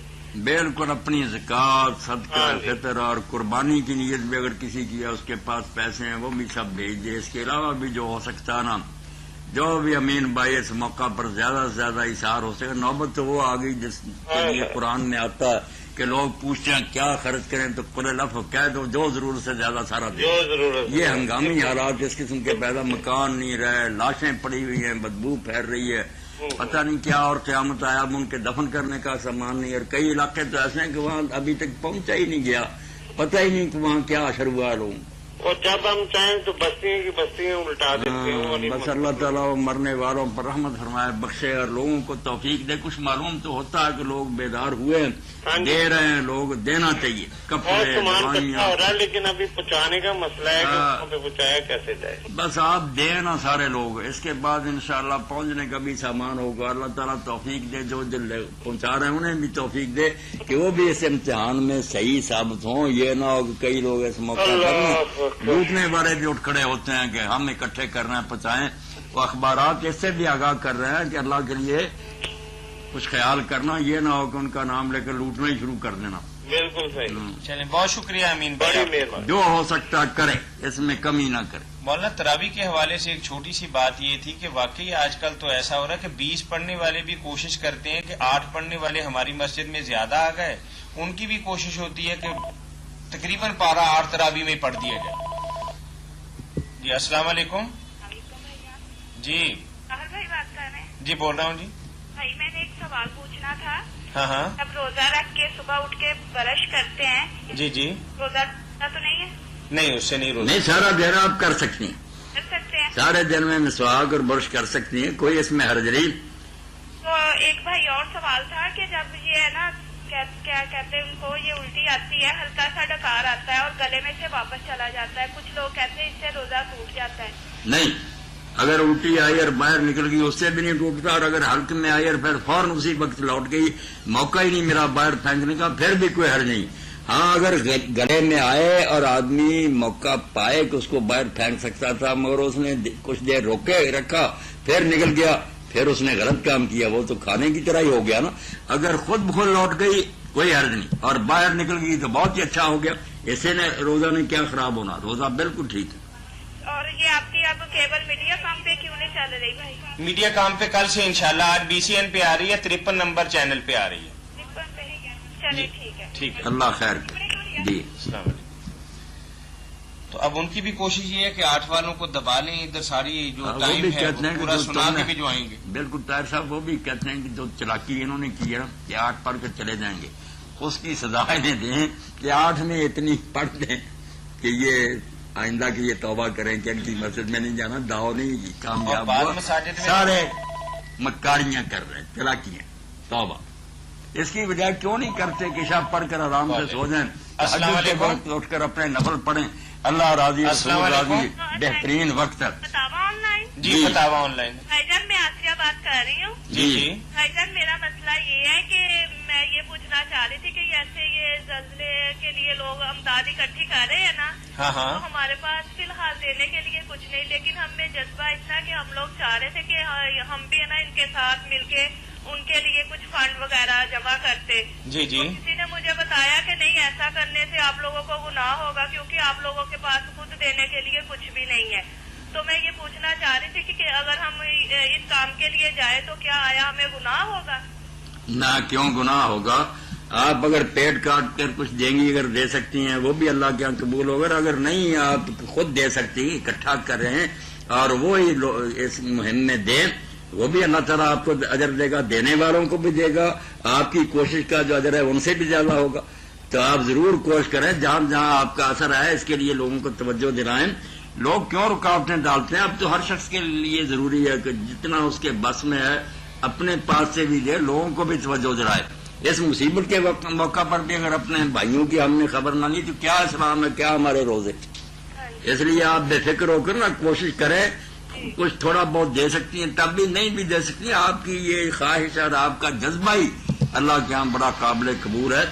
بالکل اپنی زکوٰۃ، صدقہ فطر اور قربانی کی نیت بھی اگر کسی کی ہے، اس کے پاس پیسے ہیں، وہ بھی سب بھیج دے. اس کے علاوہ بھی جو ہو سکتا ہے نا، جو بھی امین بھائی اس موقع پر زیادہ سے زیادہ اظہار ہو سکے. نوبت تو وہ آ گئی جس کے لیے قرآن میں آتا ہے کہ لوگ پوچھتے ہیں کیا خرچ کریں تو قل لفظ کہہ دو جو ضرورت سے زیادہ سارا دے. یہ ہنگامی حالات اس قسم کے پیدا، مکان نہیں رہے، لاشیں پڑی ہوئی ہیں، بدبو پھیل رہی ہے، پتہ نہیں کیا، اور قیامت آیا ان کے دفن کرنے کا سامان نہیں. اور کئی علاقے تو ایسے ہیں کہ وہاں ابھی تک پہنچا ہی نہیں گیا، پتہ ہی نہیں کہ وہاں کیا اشر ہوا لوگوں. اور جب ہم چاہیں تو بستیاں کی بستیاں الٹا دیتے ہیں. بس اللہ تعالیٰ مرنے والوں پر رحمت فرمائے، بخشے، اور لوگوں کو توفیق دے. کچھ معلوم تو ہوتا ہے کہ لوگ بیدار ہوئے، دے رہے ہیں، لوگ دینا چاہیے، کپڑے، دوائیاں ہو رہا ہے، لیکن ابھی پہنچانے کا مسئلہ ہے کہ وہاں پہ پہنچایا کیسے جائے. بس آپ دیں نا سارے لوگ، اس کے بعد انشاءاللہ پہنچنے کا بھی سامان ہوگا. اللہ تعالیٰ توفیق دے، جو دل پہنچا رہے ہیں انہیں بھی توفیق دے کہ وہ بھی اس امتحان میں صحیح ثابت ہوں. یہ نہ ہو کہ کئی لوگ اس موقع پر لوٹنے والے بھی اٹھ کھڑے ہوتے ہیں کہ ہم اکٹھے کر رہے ہیں پہنچائیں. وہ اخبارات اس سے بھی آگاہ کر رہے ہیں کہ اللہ کے لیے کچھ خیال کرنا، یہ نہ ہو کہ ان کا نام لے کر لوٹنا ہی شروع کر دینا. بالکل صحیح. چلیں، بہت شکریہ امین بھائی، بڑی مہربانی. جو ہو سکتا کرے، اس میں کمی نہ کرے. مولانا تراویح کے حوالے سے ایک چھوٹی سی بات یہ تھی کہ واقعی آج کل تو ایسا ہو رہا ہے کہ 20 پڑھنے والے بھی کوشش کرتے ہیں کہ 8 پڑھنے والے ہماری مسجد میں زیادہ آ گئے، ان کی بھی کوشش ہوتی ہے کہ تقریباً پارہ 8 تراویح میں پڑھ دیا جائے. جی السلام علیکم. جی بھائی بات کر رہے ہیں؟ جی بول رہا ہوں. جی بھائی میں نے ایک سوال پوچھنا تھا. ہاں جب روزہ رکھ کے صبح اٹھ کے برش کرتے ہیں، جی روزہ تو نہیں ہے؟ نہیں، اس سے نہیں روزہ. نہیں، سارا دن آپ کر سکتی ہیں، کر سکتے ہیں سارے دن میں مسواک اور برش کر سکتی ہیں، کوئی اس میں حرج نہیں. تو ایک بھائی اور سوال تھا کہ جب یہ ہے نا کیا کہتے ہیں ان کو، یہ الٹی آتی ہے، ہلکا سا ڈکار آتا ہے اور گلے میں سے واپس چلا جاتا ہے، کچھ لوگ کہتے ہیں اس سے روزہ ٹوٹ جاتا ہے. نہیں، اگر الٹی آئی اور باہر نکل گئی اس سے بھی نہیں ٹوٹتا، اور اگر ہلک میں آئی اور پھر فوراً اسی وقت لوٹ گئی، موقع ہی نہیں میرا باہر پھینکنے کا، پھر بھی کوئی حرج نہیں. ہاں اگر گلے میں آئے اور آدمی موقع پائے کہ اس کو باہر پھینک سکتا تھا مگر اس نے کچھ دیر روکے رکھا پھر نکل گیا، پھر اس نے غلط کام کیا، وہ تو کھانے کی طرح ہی ہو گیا نا. اگر خود بخود لوٹ گئی کوئی حرج نہیں، اور باہر نکل گئی تو بہت ہی اچھا ہو گیا. اسے نے روزہ نے کیا خراب ہونا، روزہ بالکل ٹھیک ہے. اور یہ آپ کی اب کیبل میڈیا کام پہ کیوں نہیں چل رہی بھائی؟ میڈیا کام پہ کل سے انشاءاللہ آج BCN پہ آ رہی ہے، 53 نمبر چینل پہ آ رہی ہے. چلے ٹھیک ہے. ٹھیک ہے، اللہ خیر کرے. جی السلام علیکم. تو اب ان کی بھی کوشش یہ ہے کہ 8 والوں کو دبا لیں، ادھر ساری جو وہ ٹائم بھی ہے کہتے ہیں پورا کہ سنا کے بھی جو آئیں گے. بالکل طاہر صاحب وہ بھی کہتے ہیں کہ جو چلاکی انہوں نے کی ہے کہ 8 پڑھ کر چلے جائیں گے، اس کی سزا انہیں دیں کہ 8 میں اتنی پڑھ دیں کہ یہ آئندہ کی یہ توبہ کریں کہ اگلی مسجد میں نہیں جانا، داؤ نہیں کامیاب ہوا، سارے مکاریاں کر رہے ہیں، چلاکیاں. توبہ اس کی بجائے کیوں نہیں کرتے کہ شب پڑھ کر آرام سے سو جائیں، السلام علیکم. وقت اٹھ کر اپنے نفل پڑھیں، اللہ راضی رسول راضی، بہترین وقت ہے. فتاوا آن لائن. جی فتاوا آن لائن. بھائی جان میں آسیہ بات کر رہی ہوں. جی بھائی جان میرا مسئلہ یہ ہے کہ میں یہ پوچھنا چاہ رہی تھی کہ جیسے یہ زلزلے کے لیے لوگ امداد اکٹھی کر رہے ہیں نا، ہاں تو ہمارے پاس فی الحال دینے کے لیے کچھ نہیں، لیکن ہم میں جذبہ اتنا کہ ہم لوگ چاہ رہے تھے کہ ہم بھی ہے نا ان کے ساتھ مل کے ان کے لیے کچھ فنڈ وغیرہ جمع کرتے. جی تو کسی نے مجھے بتایا کہ نہیں، ایسا کرنے سے آپ لوگوں کو گناہ ہوگا کیونکہ آپ لوگوں کے پاس خود دینے کے لیے کچھ بھی نہیں ہے. تو میں یہ پوچھنا چاہ رہی تھی کہ اگر ہم اس کام کے لیے جائیں تو کیا آیا ہمیں گناہ ہوگا؟ نہ، کیوں گناہ ہوگا. آپ اگر پیٹ کاٹ کر کچھ دیں گی، اگر دے سکتی ہیں وہ بھی اللہ کے یہاں قبول ہوگا. اگر نہیں آپ خود دے سکتی، اکٹھا کر رہے ہیں اور وہی اس مہم میں دیں، وہ بھی اللہ تعالیٰ آپ کو اجر دے گا، دینے والوں کو بھی دے گا، آپ کی کوشش کا جو اجر ہے ان سے بھی زیادہ ہوگا. تو آپ ضرور کوشش کریں جہاں جہاں آپ کا اثر ہے اس کے لیے لوگوں کو توجہ دلائیں. لوگ کیوں رکاوٹیں ڈالتے ہیں؟ اب تو ہر شخص کے لیے ضروری ہے کہ جتنا اس کے بس میں ہے اپنے پاس سے بھی دے، لوگوں کو بھی توجہ دلائے. اس مصیبت کے موقع پر بھی اگر اپنے بھائیوں کی ہم نے خبر نہ لی تو کیا اسلام ہے، کیا ہمارے روزے. اس لیے آپ بے فکر ہو کر نا کوشش کریں، کچھ تھوڑا بہت دے سکتی ہیں، تب بھی نہیں بھی دے سکتی ہیں. آپ کی یہ خواہش اور آپ کا جذبہ ہی اللہ کے ہاں بڑا قابل قبول ہے.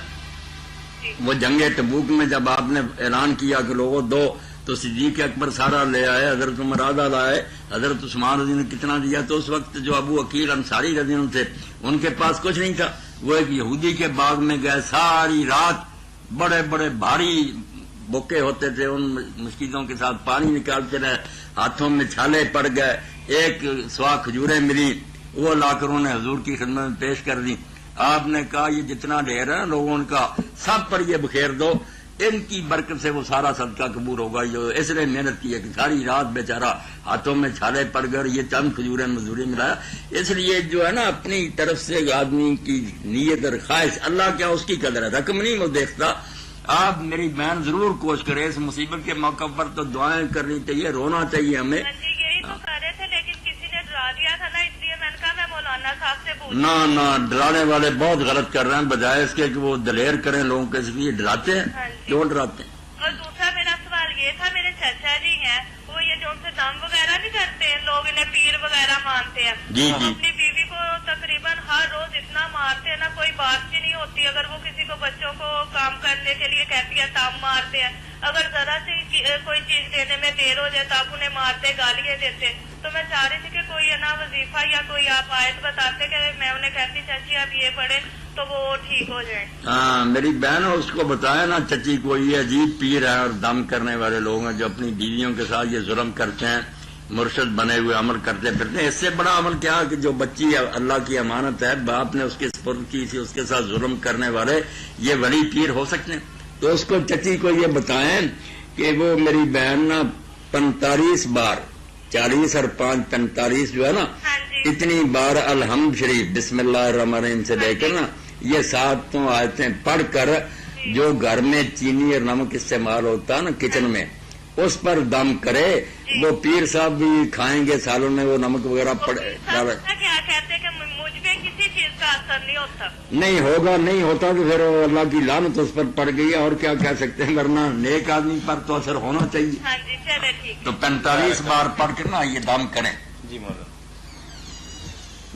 وہ جنگ تبوک میں جب آپ نے اعلان کیا کہ لوگوں دو، تو صدیق اکبر سارا لے آئے، حضرت عمر آدھا لائے، حضرت عثمان رضی نے کتنا دیا. تو اس وقت جو ابو عقیل انصاری رضی عنہ تھے ان کے پاس کچھ نہیں تھا. وہ ایک یہودی کے باغ میں گئے، ساری رات بڑے بڑے بھاری بوکے ہوتے تھے، ان مشکلوں کے ساتھ پانی نکالتے رہے، ہاتھوں میں چھالے پڑ گئے. ایک سوا کھجوریں ملی، وہ لا کر انہوں نے حضور کی خدمت میں پیش کر دی. آپ نے کہا یہ جتنا ڈھیر ہے لوگوں کا سب پر یہ بخیر دو، ان کی برکت سے وہ سارا صدقہ قبول ہوگا. جو اس نے محنت کی ہے کہ ساری رات بیچارہ ہاتھوں میں چھالے پڑ گئے، یہ چند کھجوریں مزدوری ملایا. اس لیے جو ہے نا اپنی طرف سے آدمی کی نیت اور خواہش، اللہ کیا اس کی قدر ہے، رقم نہیں وہ دیکھتا. آپ میری بہن ضرور کوشش کریں اس مصیبت کے موقع پر تو دعائیں کرنی چاہیے، رونا چاہیے ہمیں. یہی تو کر رہے تھے لیکن کسی نے ڈرا دیا تھا نا، اس لیے میں نے کہا میں مولانا صاحب سے پوچھوں. نہ ڈرانے والے بہت غلط کر رہے ہیں، بجائے اس کے کہ وہ دلیر کریں لوگوں کے، اس لیے ڈراتے ہیں. کیوں ڈراتے ہیں؟ اور دوسرا میرا سوال یہ تھا، میرے چچا جی ہیں وہ یہ جو ان سے دم وغیرہ نہیں کرتے ہیں، لوگ انہیں پیر وغیرہ مانتے ہیں. جی اپنی بیوی کو تقریباً ہر روز اتنا مارتے ہیں نا، کوئی بات بھی نہیں ہوتی. اگر وہ کسی کو بچوں کو کام کرنے کے لیے کہتی ہے تب مارتے ہیں، اگر ذرا سی کوئی چیز دینے میں دیر ہو جائے تب انہیں مارتے، گالیاں دیتے. تو میں چاہ رہی تھی کہ کوئی نا وظیفہ یا کوئی آپ آیت بتاتے کہ میں انہیں کہتی چاچی آپ یہ پڑھیں تو وہ ٹھیک ہو جائے. ہاں میری بہن اس کو بتایا نا، چچی کوئی عجیب پیر ہے اور دم کرنے والے لوگ ہیں جو اپنی بیویوں کے ساتھ یہ ظلم کرتے ہیں، مرشد بنے ہوئے عمل کرتے پھرتے ہیں. اس سے بڑا عمل کیا کہ جو بچی اللہ کی امانت ہے، باپ نے اس کے سپرد کی تھی، اس کے ساتھ ظلم کرنے والے یہ ولی پیر ہو سکتے ہیں. تو اس کو چچی کو یہ بتائیں کہ وہ میری بہن نا 45 بار 40 اور 5 45 جو ہے نا، اتنی بار الحمد شریف بسم اللہ الرحمن الرحیم سے لے کر نا یہ 7 آیتیں پڑھ کر جو گھر میں چینی اور نمک استعمال ہوتا ہے نا کچن میں، اس پر دم کرے. وہ پیر صاحب بھی کھائیں گے سالوں میں وہ نمک وغیرہ کیا کہتے کہ مجھ پہ کسی چیز کا اثر نہیں ہوتا؟ نہیں ہوگا، نہیں ہوتا تو پھر اللہ کی لعنت اس پر پڑ گئی ہے، اور کیا کہہ سکتے ہیں، ورنہ نیک آدمی پر تو اثر ہونا چاہیے. ہاں جی چلے ٹھیک. تو 45 بار پڑھ کر نا یہ دم کریں. جی مولانا،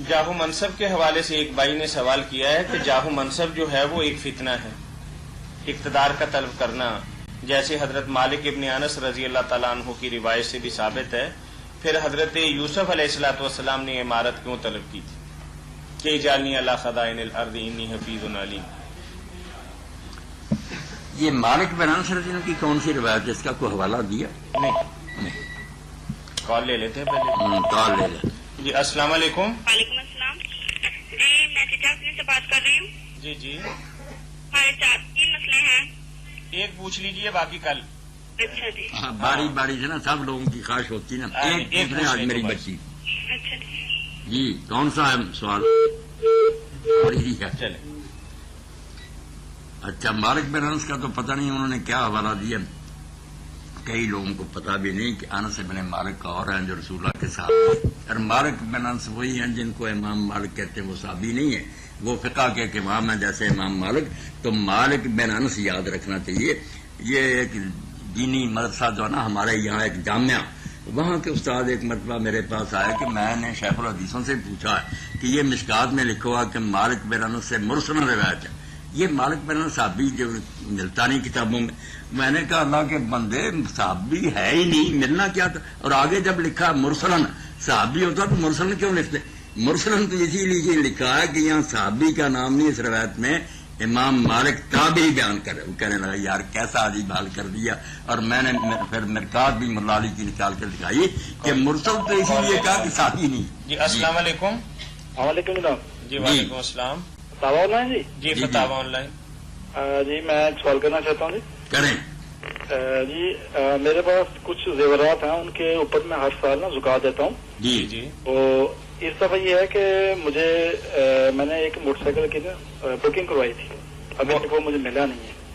جاہو منصب کے حوالے سے ایک بھائی نے سوال کیا ہے کہ جاہو منصب جو ہے وہ ایک فتنہ ہے، اقتدار کا طلب کرنا، جیسے حضرت مالک ابن انس رضی اللہ تعالیٰ عنہ کی روایت سے بھی ثابت ہے. پھر حضرت یوسف علیہ الصلوۃ والسلام نے عمارت کیوں طلب کی تھی کہ اجعلنی علی خزائن الارض انی حفیظ علیم. یہ مالک بن انس رضی اللہ کی کون سی روایت ہے؟ اس کا کوئی حوالہ دیا؟ نہیں. کال لے لیتے ہیں پہلے. کال لے لیں. جی السلام علیکم. وعلیکم السلام. جی میں چچا سے بات کر رہی ہوں. جی جی ہمارے 3 مسئلے ہیں. ایک پوچھ لیجئے باقی کل. اچھا جی. باری باری سے نا سب لوگوں کی خواہش ہوتی نا، ایک پوچھنے آج میری بچی. اچھا جی کون سا ہے سوال؟ چلے. اچھا مالک بن انس کا تو پتہ نہیں انہوں نے کیا حوالہ دیا، کئی لوگوں کو پتہ بھی نہیں کہ انس بن مالک کا اور ہیں جو رسول اللہ کے ساتھ. اور مالک بن انس وہی ہیں جن کو امام مالک کہتے ہیں، وہ صحابی نہیں ہے، وہ فقہ کے ایک امام ہیں جیسے امام مالک. تو مالک بن انس یاد رکھنا چاہیے. یہ ایک دینی مدرسہ جو ہے نا ہمارے یہاں ایک جامعہ، وہاں کے استاد ایک مرتبہ میرے پاس آیا کہ میں نے شیخ الحدیثوں سے پوچھا ہے کہ یہ مشکات میں لکھا ہوا کہ مالک بن انس سے مرسل روایت ہے. یہ مالک بن انس صحابی جو ملتا نہیں کتابوں میں. میں نے کہا اللہ کے بندے صحابی ہے ہی نہیں، ملنا کیا تھا. اور آگے جب لکھا مرسلن، صحابی ہوتا تو مرسلن کیوں لکھتے؟ مرسلن تو اسی لیے لکھا ہے کہ یہاں صحابی کا نام نہیں اس روایت میں، امام مالک تابعی بیان کر رہے. وہ کہنے لگا یار کیسا عجیب حال کر دیا. اور میں نے پھر مرکات بھی ملا علی کی نکال کر دکھائی کہ مرسل تو اسی لیے کہا کہ صحابی نہیں. جی السلام علیکم. وعلیکم السلام. جی وعلیکم السلام. فتاوا آن لائن. جی فتاوا آن لائن. جی میں ایک سوال کرنا چاہتا ہوں. جی کریں. جی میرے پاس کچھ زیورات ہیں، ان کے اوپر میں ہر سال نا زکات دیتا ہوں. جی جی. تو اس دفعہ یہ ہے کہ مجھے میں نے ایک موٹر سائیکل کی نا بکنگ کروائی تھی، ابھی تک وہ مجھے ملا نہیں ہے.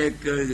1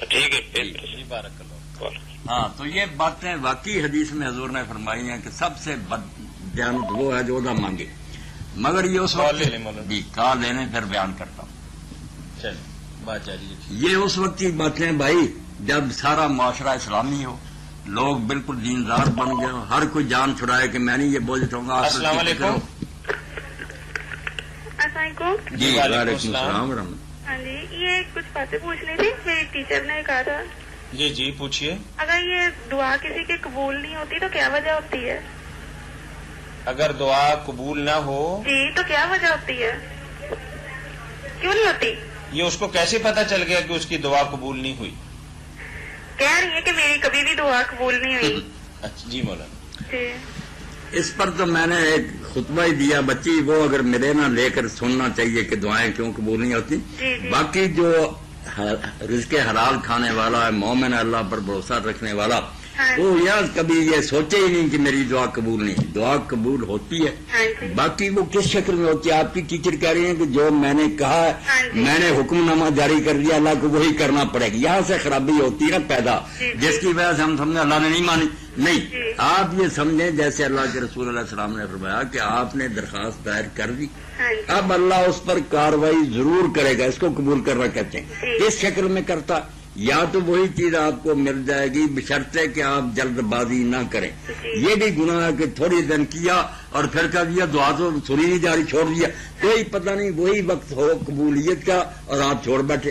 ٹھیک ہے جی بارک اللہ. ہاں تو یہ باتیں واقعی حدیث میں حضور نے فرمائی ہیں کہ سب سے بد دیانت وہ ہے جو عہدہ مانگے، مگر یہ اس وقت جی کال لینے پھر بیان کرتا ہوں. چلیں بات جاری. یہ اس وقت کی باتیں بھائی جب سارا معاشرہ اسلامی ہو، لوگ بالکل دیندار بن گئے ہو، ہر کوئی جان چھڑائے کہ میں نہیں یہ بوجھ اٹھاؤں گا. السلام علیکم. السلام علیکم. جی وعلیکم السلام ورحمۃ. ہاں جی، یہ کچھ باتیں پوچھنی تھی. میری ٹیچر نے کہا تھا. جی پوچھیے. اگر یہ دعا کسی کی قبول نہیں ہوتی تو کیا وجہ ہوتی ہے؟ اگر دعا قبول نہ ہو جی تو کیا وجہ ہوتی ہے؟ کیوں نہیں ہوتی؟ یہ اس کو کیسے پتا چل گیا کہ اس کی دعا قبول نہیں ہوئی؟ کہہ رہی ہے کہ میری کبھی بھی دعا قبول نہیں ہوئی. اچھا جی مولانا. جی اس پر تو میں نے ایک خطبہ ہی دیا، بچی وہ اگر ملے نہ لے کر سننا چاہیے کہ دعائیں کیوں قبول نہیں ہوتی. باقی جو رزق حلال کھانے والا ہے، مومن ہے، اللہ پر بھروسہ رکھنے والا، وہ یار کبھی یہ سوچے ہی نہیں کہ میری دعا قبول نہیں. دعا قبول ہوتی ہے، باقی وہ کس شکل میں ہوتی ہے. آپ کی ٹیچر کہہ رہی ہیں کہ جو میں نے کہا میں نے حکم نامہ جاری کر دیا، اللہ کو وہی کرنا پڑے گا. یہاں سے خرابی ہوتی ہے نا پیدا، جس کی وجہ سے ہم سمجھیں اللہ نے نہیں مانی. نہیں، آپ یہ سمجھیں جیسے اللہ کے رسول علیہ السلام نے فرمایا کہ آپ نے درخواست دائر کر دی، اب اللہ اس پر کاروائی ضرور کرے گا. اس کو قبول کرنا کہتے ہیں. کس شکل میں کرتا؟ یا تو وہی چیز آپ کو مل جائے گی بشرطے کہ آپ جلد بازی نہ کریں. یہ بھی گناہ ہے کہ تھوڑی دن کیا اور پھر کہہ دیا دعا تو سنی نہیں جاری، چھوڑ دیا، کوئی پتہ نہیں وہی وقت ہو قبولیت کا اور آپ چھوڑ بیٹھے.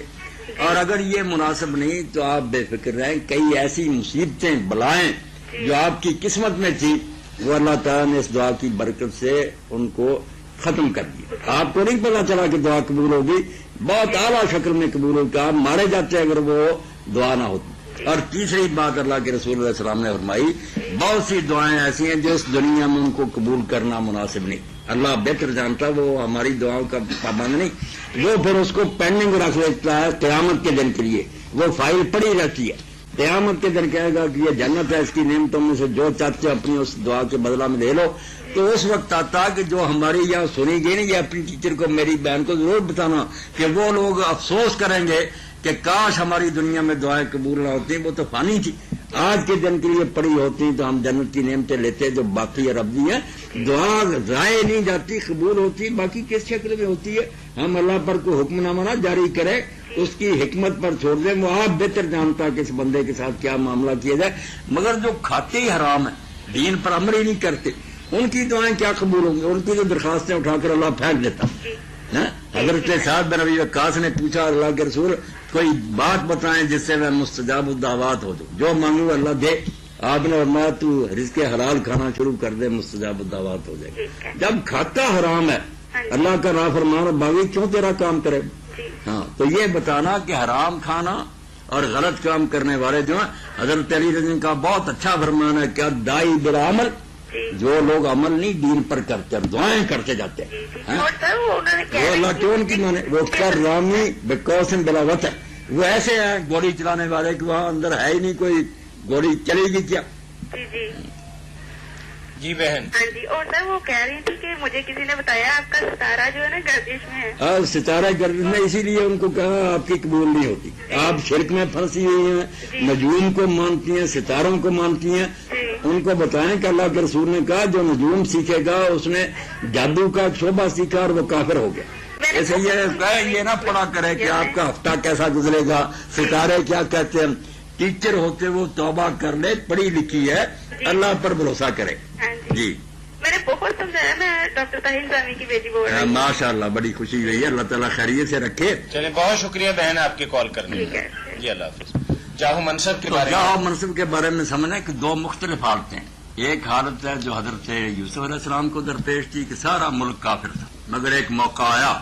اور اگر یہ مناسب نہیں تو آپ بے فکر رہیں. کئی ایسی مصیبتیں بلائیں جو آپ کی قسمت میں تھی وہ اللہ تعالیٰ نے اس دعا کی برکت سے ان کو ختم کر دیا. آپ کو نہیں پتا چلا کہ دعا قبول ہوگی، بہت اعلیٰ شکل میں قبول ہوگی. آپ مارے جاتے اگر وہ دعا نہ ہوتی. اور تیسری بات اللہ کے رسول علیہ السلام نے فرمائی بہت سی دعائیں ایسی ہیں جو اس دنیا میں ان کو قبول کرنا مناسب نہیں. اللہ بہتر جانتا، وہ ہماری دعاؤں کا پابند نہیں. وہ پھر اس کو پینڈنگ رکھ لیتا ہے قیامت کے دن کے لیے. وہ فائل پڑی رہتی ہے. قیامت کے دن کہے گا کہ یہ جنت ہے، اس کی نعمتوں میں سے جو چاہتے ہو اپنی اس دعا کے بدلہ میں لے لو. تو اس وقت آتا کہ جو ہماری یہاں سنی گئی نا، یہ اپنی ٹیچر کو میری بہن کو ضرور بتانا کہ وہ لوگ افسوس کریں گے کہ کاش ہماری دنیا میں دعائیں قبول نہ ہوتی. وہ تو فانی تھی، آج کے دن کے لیے پڑی ہوتی تو ہم جنت کی نعمتیں لیتے جو باقی اور ابدی ہیں. دعا ضائع نہیں جاتی، قبول ہوتی. باقی کس شکل میں ہوتی ہے ہم اللہ پر کوئی حکم نامہ نہ جاری کریں، اس کی حکمت پر چھوڑ دیں. وہ آپ بہتر جانتا کہ اس بندے کے ساتھ کیا معاملہ کیا جائے. مگر جو کھاتے ہی حرام ہے، دین پر عمل ہی نہیں کرتے، ان کی دعائیں کیا قبول ہوں گی؟ ان کی تو درخواستیں اٹھا کر اللہ پھینک دیتا. حضرت سعد بن ابی وقاص نے پوچھا اللہ کے رسول کوئی بات بتائیں جس سے میں مستجاب الدعوات ہو جاؤں، جو مانگوں اللہ دے. آپ نے فرمایا تو رزق حلال کھانا شروع کر دے، مستجاب الدعوات ہو جائے گا. جب کھاتا حرام ہے، اللہ کا نافرمان اور باغی کیوں تیرا کام کرے؟ ہاں تو یہ بتانا کہ حرام کھانا اور غلط کام کرنے والے جو ہیں، حضرت علی رضی اللہ عنہ کا بہت اچھا فرمان ہے کیا دائی بلا عمل، جو لوگ عمل نہیں دین پر کرتے اور دعائیں کرتے جاتے ہیں. وہ اللہ کیوں ان کی مانے؟ وہ کر رامی بیکوسن بلا وطن، وہ ایسے ہیں گولی چلانے والے کہ وہاں اندر ہے ہی نہیں کوئی، گولی چلے گی کیا؟ جی بہن. ہاں جی. اور سر وہ کہہ رہی تھی کہ مجھے کسی نے بتایا آپ کا ستارہ جو ہے نا گردش میں ہے. ہاں ستارہ گردش میں، اسی لیے ان کو کہا آپ کی قبول نہیں ہوتی. آپ شرک میں پھنسی ہوئی ہیں، نجوم کو مانتی ہیں، ستاروں کو مانتی ہیں. ان کو بتائیں کہ اللہ کے رسول نے کہا جو نجوم سیکھے گا اس نے جادو کا شعبہ سیکھا اور وہ کافر ہو گیا. ایسے یہ نہ پڑا کرے کہ آپ کا ہفتہ کیسا گزرے گا، ستارے کیا کہتے ہیں. ٹیچر ہوتے وہ توبہ کر لے، پڑھی لکھی ہے، اللہ پر بھروسہ کرے. جی میں نے بہت سمجھایا. میں ڈاکٹر طاہر سامی کی بیٹی بول رہی ہوں. ماشاء اللہ بڑی خوشی ہوئی ہے، اللہ تعالیٰ خیریت سے رکھے. چلے بہت شکریہ بہن آپ کے کال کرنے کا. جی اللہ حافظ. جاہو منصب کے بارے میں، جاہو منصب کے بارے میں سمجھیں کہ دو مختلف حالتیں ہیں. ایک حالت ہے جو حضرت یوسف علیہ السلام کو درپیش تھی کہ سارا ملک کافر تھا، مگر ایک موقع آیا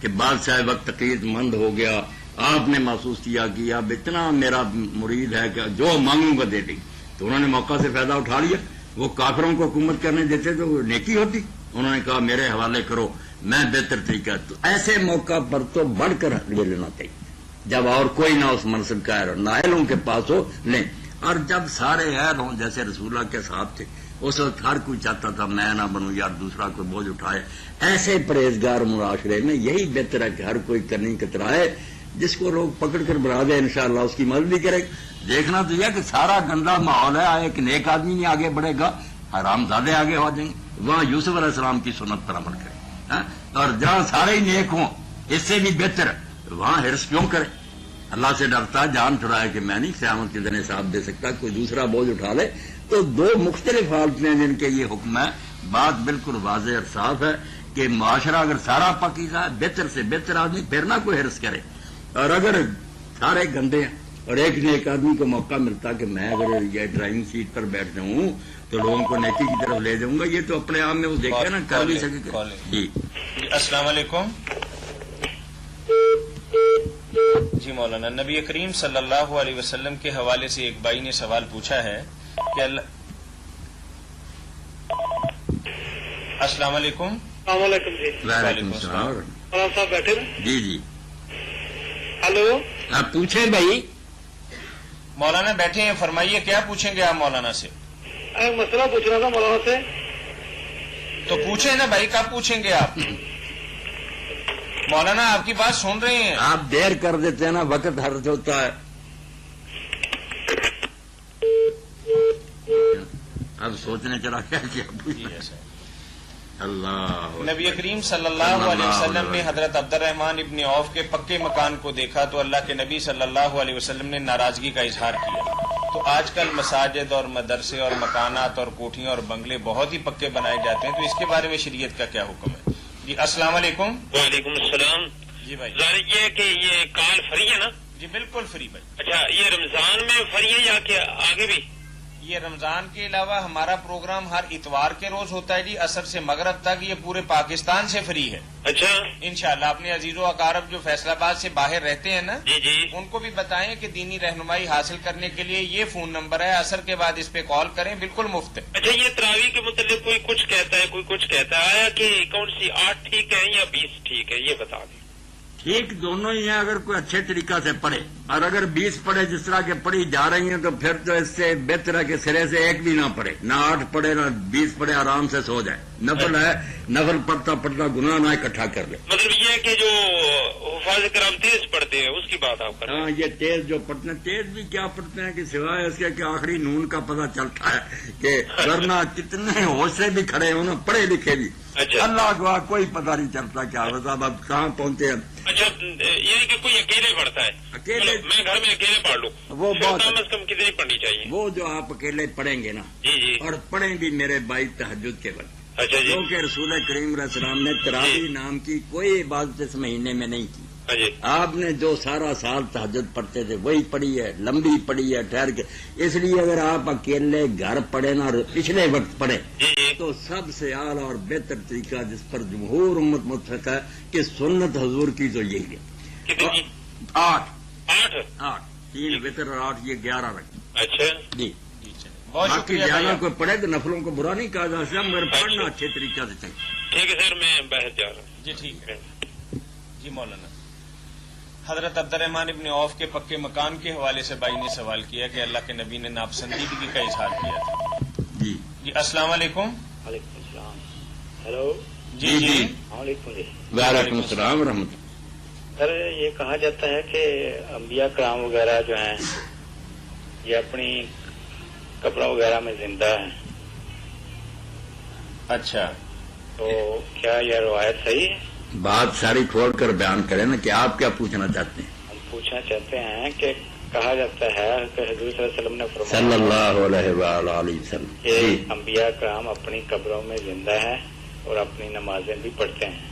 کہ بادشاہ وقت تقید مند ہو گیا. آپ نے محسوس کیا کہ اب اتنا میرا مرید ہے کہ جو مانگوں گا دے دیں. تو انہوں نے موقع سے فائدہ اٹھا لیا. وہ کافروں کو حکومت کرنے دیتے تو نیکی ہوتی. انہوں نے کہا میرے حوالے کرو، میں بہتر طریقہ. تو ایسے موقع پر تو بڑھ کر لے لینا چاہیے. جب اور کوئی نہ اس منصب کا ہے، نااہلوں کے پاس ہو لیں. اور جب سارے اہل ہوں جیسے رسول اللہ کے صاحب تھے، اس وقت ہر کوئی چاہتا تھا میں نہ بنوں یار دوسرا کوئی بوجھ اٹھائے. ایسے پرہیزگار معاشرے میں یہی بہتر ہے کہ ہر کوئی کرنی کترائے جس کو لوگ پکڑ کر بنا دیں انشاءاللہ اس کی مدد بھی کرے. دیکھنا تو یہ کہ سارا گندا ماحول ہے, ایک نیک آدمی نہیں آگے بڑھے گا, حرام زادے آگے ہو جائیں گے. وہاں یوسف علیہ السلام کی سنت پر عمل کرے, اور جہاں سارے ہی نیک ہوں اس سے بھی بہتر وہاں حرص کیوں کرے. اللہ سے ڈرتا, جان چھڑائے کہ میں نہیں قیامت کے دن حساب دے سکتا, کوئی دوسرا بوجھ اٹھا لے. تو دو مختلف حالتیں ہیں جن کے یہ حکم ہے. بات بالکل واضح اور صاف ہے کہ معاشرہ اگر سارا پاکیزہ ہے, بہتر سے بہتر آدمی پھر نہ کوئی حرص کرے, اور اگر سارے گندے ہیں اور ایک نیک آدمی کو موقع ملتا کہ میں اگر یہ ڈرائیونگ سیٹ پر بیٹھ جاؤں تو لوگوں کو نیکی کی طرف لے جاؤں گا, یہ تو اپنے آپ میں وہ دیکھے نا کر نہیں سکے. جی السلام علیکم. جی مولانا, نبی کریم صلی اللہ علیہ وسلم کے حوالے سے ایک بھائی نے سوال پوچھا ہے کہ السلام علیکم. السلام علیکم. جی وعلیکم السلام. مولانا صاحب بیٹھے نا. جی جی ہلو, آپ پوچھیں بھائی. مولانا بیٹھے ہیں, فرمائیے کیا پوچھیں گے آپ مولانا سے؟ ایک مسئلہ پوچھنا تھا مولانا سے. تو پوچھیں نا بھائی, کب پوچھیں گے آپ؟ مولانا آپ کی بات سن رہے ہیں. آپ دیر کر دیتے ہیں نا, وقت حرج ہوتا ہے. اب سوچنے چلا کیا اللہ. نبی کریم صلی اللہ علیہ وسلم نے حضرت عبد الرحمن ابن عوف کے پکے مکان کو دیکھا تو اللہ کے نبی صلی اللہ علیہ وسلم نے ناراضگی کا اظہار کیا. تو آج کل مساجد اور مدرسے اور مکانات اور کوٹھیاں اور بنگلے بہت ہی پکے بنائے جاتے ہیں, تو اس کے بارے میں شریعت کا کیا حکم ہے؟ جی السلام علیکم. وعلیکم السلام. جی بھائی, ظاہر یہ کہ یہ کال فری ہے نا؟ جی بالکل فری بھائی. اچھا, یہ رمضان میں فری ہے یا کہ آگے بھی؟ یہ رمضان کے علاوہ ہمارا پروگرام ہر اتوار کے روز ہوتا ہے جی, عصر سے مغرب تک. یہ پورے پاکستان سے فری ہے. اچھا انشاءاللہ. اپنے عزیز و اقارب جو فیصل آباد سے باہر رہتے ہیں نا, جی جی, ان کو بھی بتائیں کہ دینی رہنمائی حاصل کرنے کے لیے یہ فون نمبر ہے, عصر کے بعد اس پہ کال کریں, بالکل مفت ہے. اچھا, یہ تراویح کے متعلق کوئی کچھ کہتا ہے کوئی کچھ کہتا ہے, آیا کہ کون سی 8 ٹھیک ہے یا 20 ٹھیک ہے, یہ بتا دیں. ٹھیک دونوں ہی ہیں اگر کوئی اچھے طریقہ سے پڑھے, اور اگر 20 پڑھے جس طرح کے پڑھی جا رہی ہیں تو پھر تو اس سے بہتر ہے کہ سرے سے ایک بھی نہ پڑھے, نہ 8 پڑھے نہ 20 پڑھے, آرام سے سو جائے. نفل ہے, نفل پڑھتا پڑھتا گناہ نہ اکٹھا کر لے. مطلب یہ ہے کہ جو حفاظ کرام تیز پڑھتے ہیں اس کی بات آپ کر رہے ہیں. ہاں, یہ تیز جو پڑھتے ہیں, تیز بھی کیا پڑھتے ہیں کہ سوائے اس کے کہ آخری نون کا پتہ چلتا ہے کہ ورنہ کتنے ہوش سے بھی کھڑے ہوں نا, پڑھے لکھے بھی. اچھا, اللہ گواہ کوئی پتہ نہیں چلتا کیا صاحب اب کہاں پہنچے ہیں. اچھا, یہ کہ کوئی اکیلے پڑھتا ہے, اکیلے میں گھر میں اکیلے پڑھ لوں, وہ بہت کم از کم کتنی پڑھنی چاہیے؟ وہ جو آپ اکیلے پڑھیں گے نا, جی جی, اور پڑھیں بھی میرے بھائی تہجد کے وقت, اچھا جی, کیونکہ رسول کریم علیہ السلام نے تراویح نام کی کوئی عبادت اس مہینے میں نہیں کی. جی, آپ نے جو سارا سال تہجد پڑھتے تھے وہی پڑھی ہے, لمبی پڑھی ہے ٹھہر کے. اس لیے اگر آپ اکیلے گھر پڑھیں نا, پچھلے وقت پڑھیں, جی جی, تو سب سے اعلیٰ اور بہتر طریقہ جس پر جمہور امت متفق ہے کہ سنت حضور کی تو یہی ہے. کتنی؟ 8 8 3 وطر اور 8 یہ 11 رکھ. اچھا جی, بہت باقی شکریہ زیادہ بھائی. کوئی پڑھے تو نفلوں کو برا نہیں کہا جا سکتا, مگر پڑھنا اچھے طریقہ سے چاہیے. ٹھیک ہے سر, میں باہر جا رہا ہوں. جی ٹھیک ہے. جی مولانا, حضرت عبد الرحمن ابن عوف کے پکے مکان کے حوالے سے بھائی نے سوال کیا کہ اللہ کے نبی نے ناپسندیدگی کا اظہار کیا تھا. جی جی السلام علیکم. وعلیکم السلام. ہیلو. جی جی, السلام علیکم. جی وعلیکم السلام ورحمۃ اللہ. سر, یہ کہا جاتا ہے کہ انبیاء کرام وغیرہ جو ہیں یہ اپنی کپڑا وغیرہ میں زندہ ہیں. اچھا, تو کیا یہ روایت صحیح ہے؟ بات ساری کھول کر بیان کریں نا کہ آپ کیا پوچھنا چاہتے ہیں. ہم پوچھنا چاہتے ہیں کہ کہا جاتا ہے کہ حضور صلی اللہ علیہ وسلم نے صلی فرمایا اللہ علیہ وآلہ وسلم کہ جی. انبیاء کرام اپنی قبروں میں زندہ ہیں اور اپنی نمازیں بھی پڑھتے ہیں.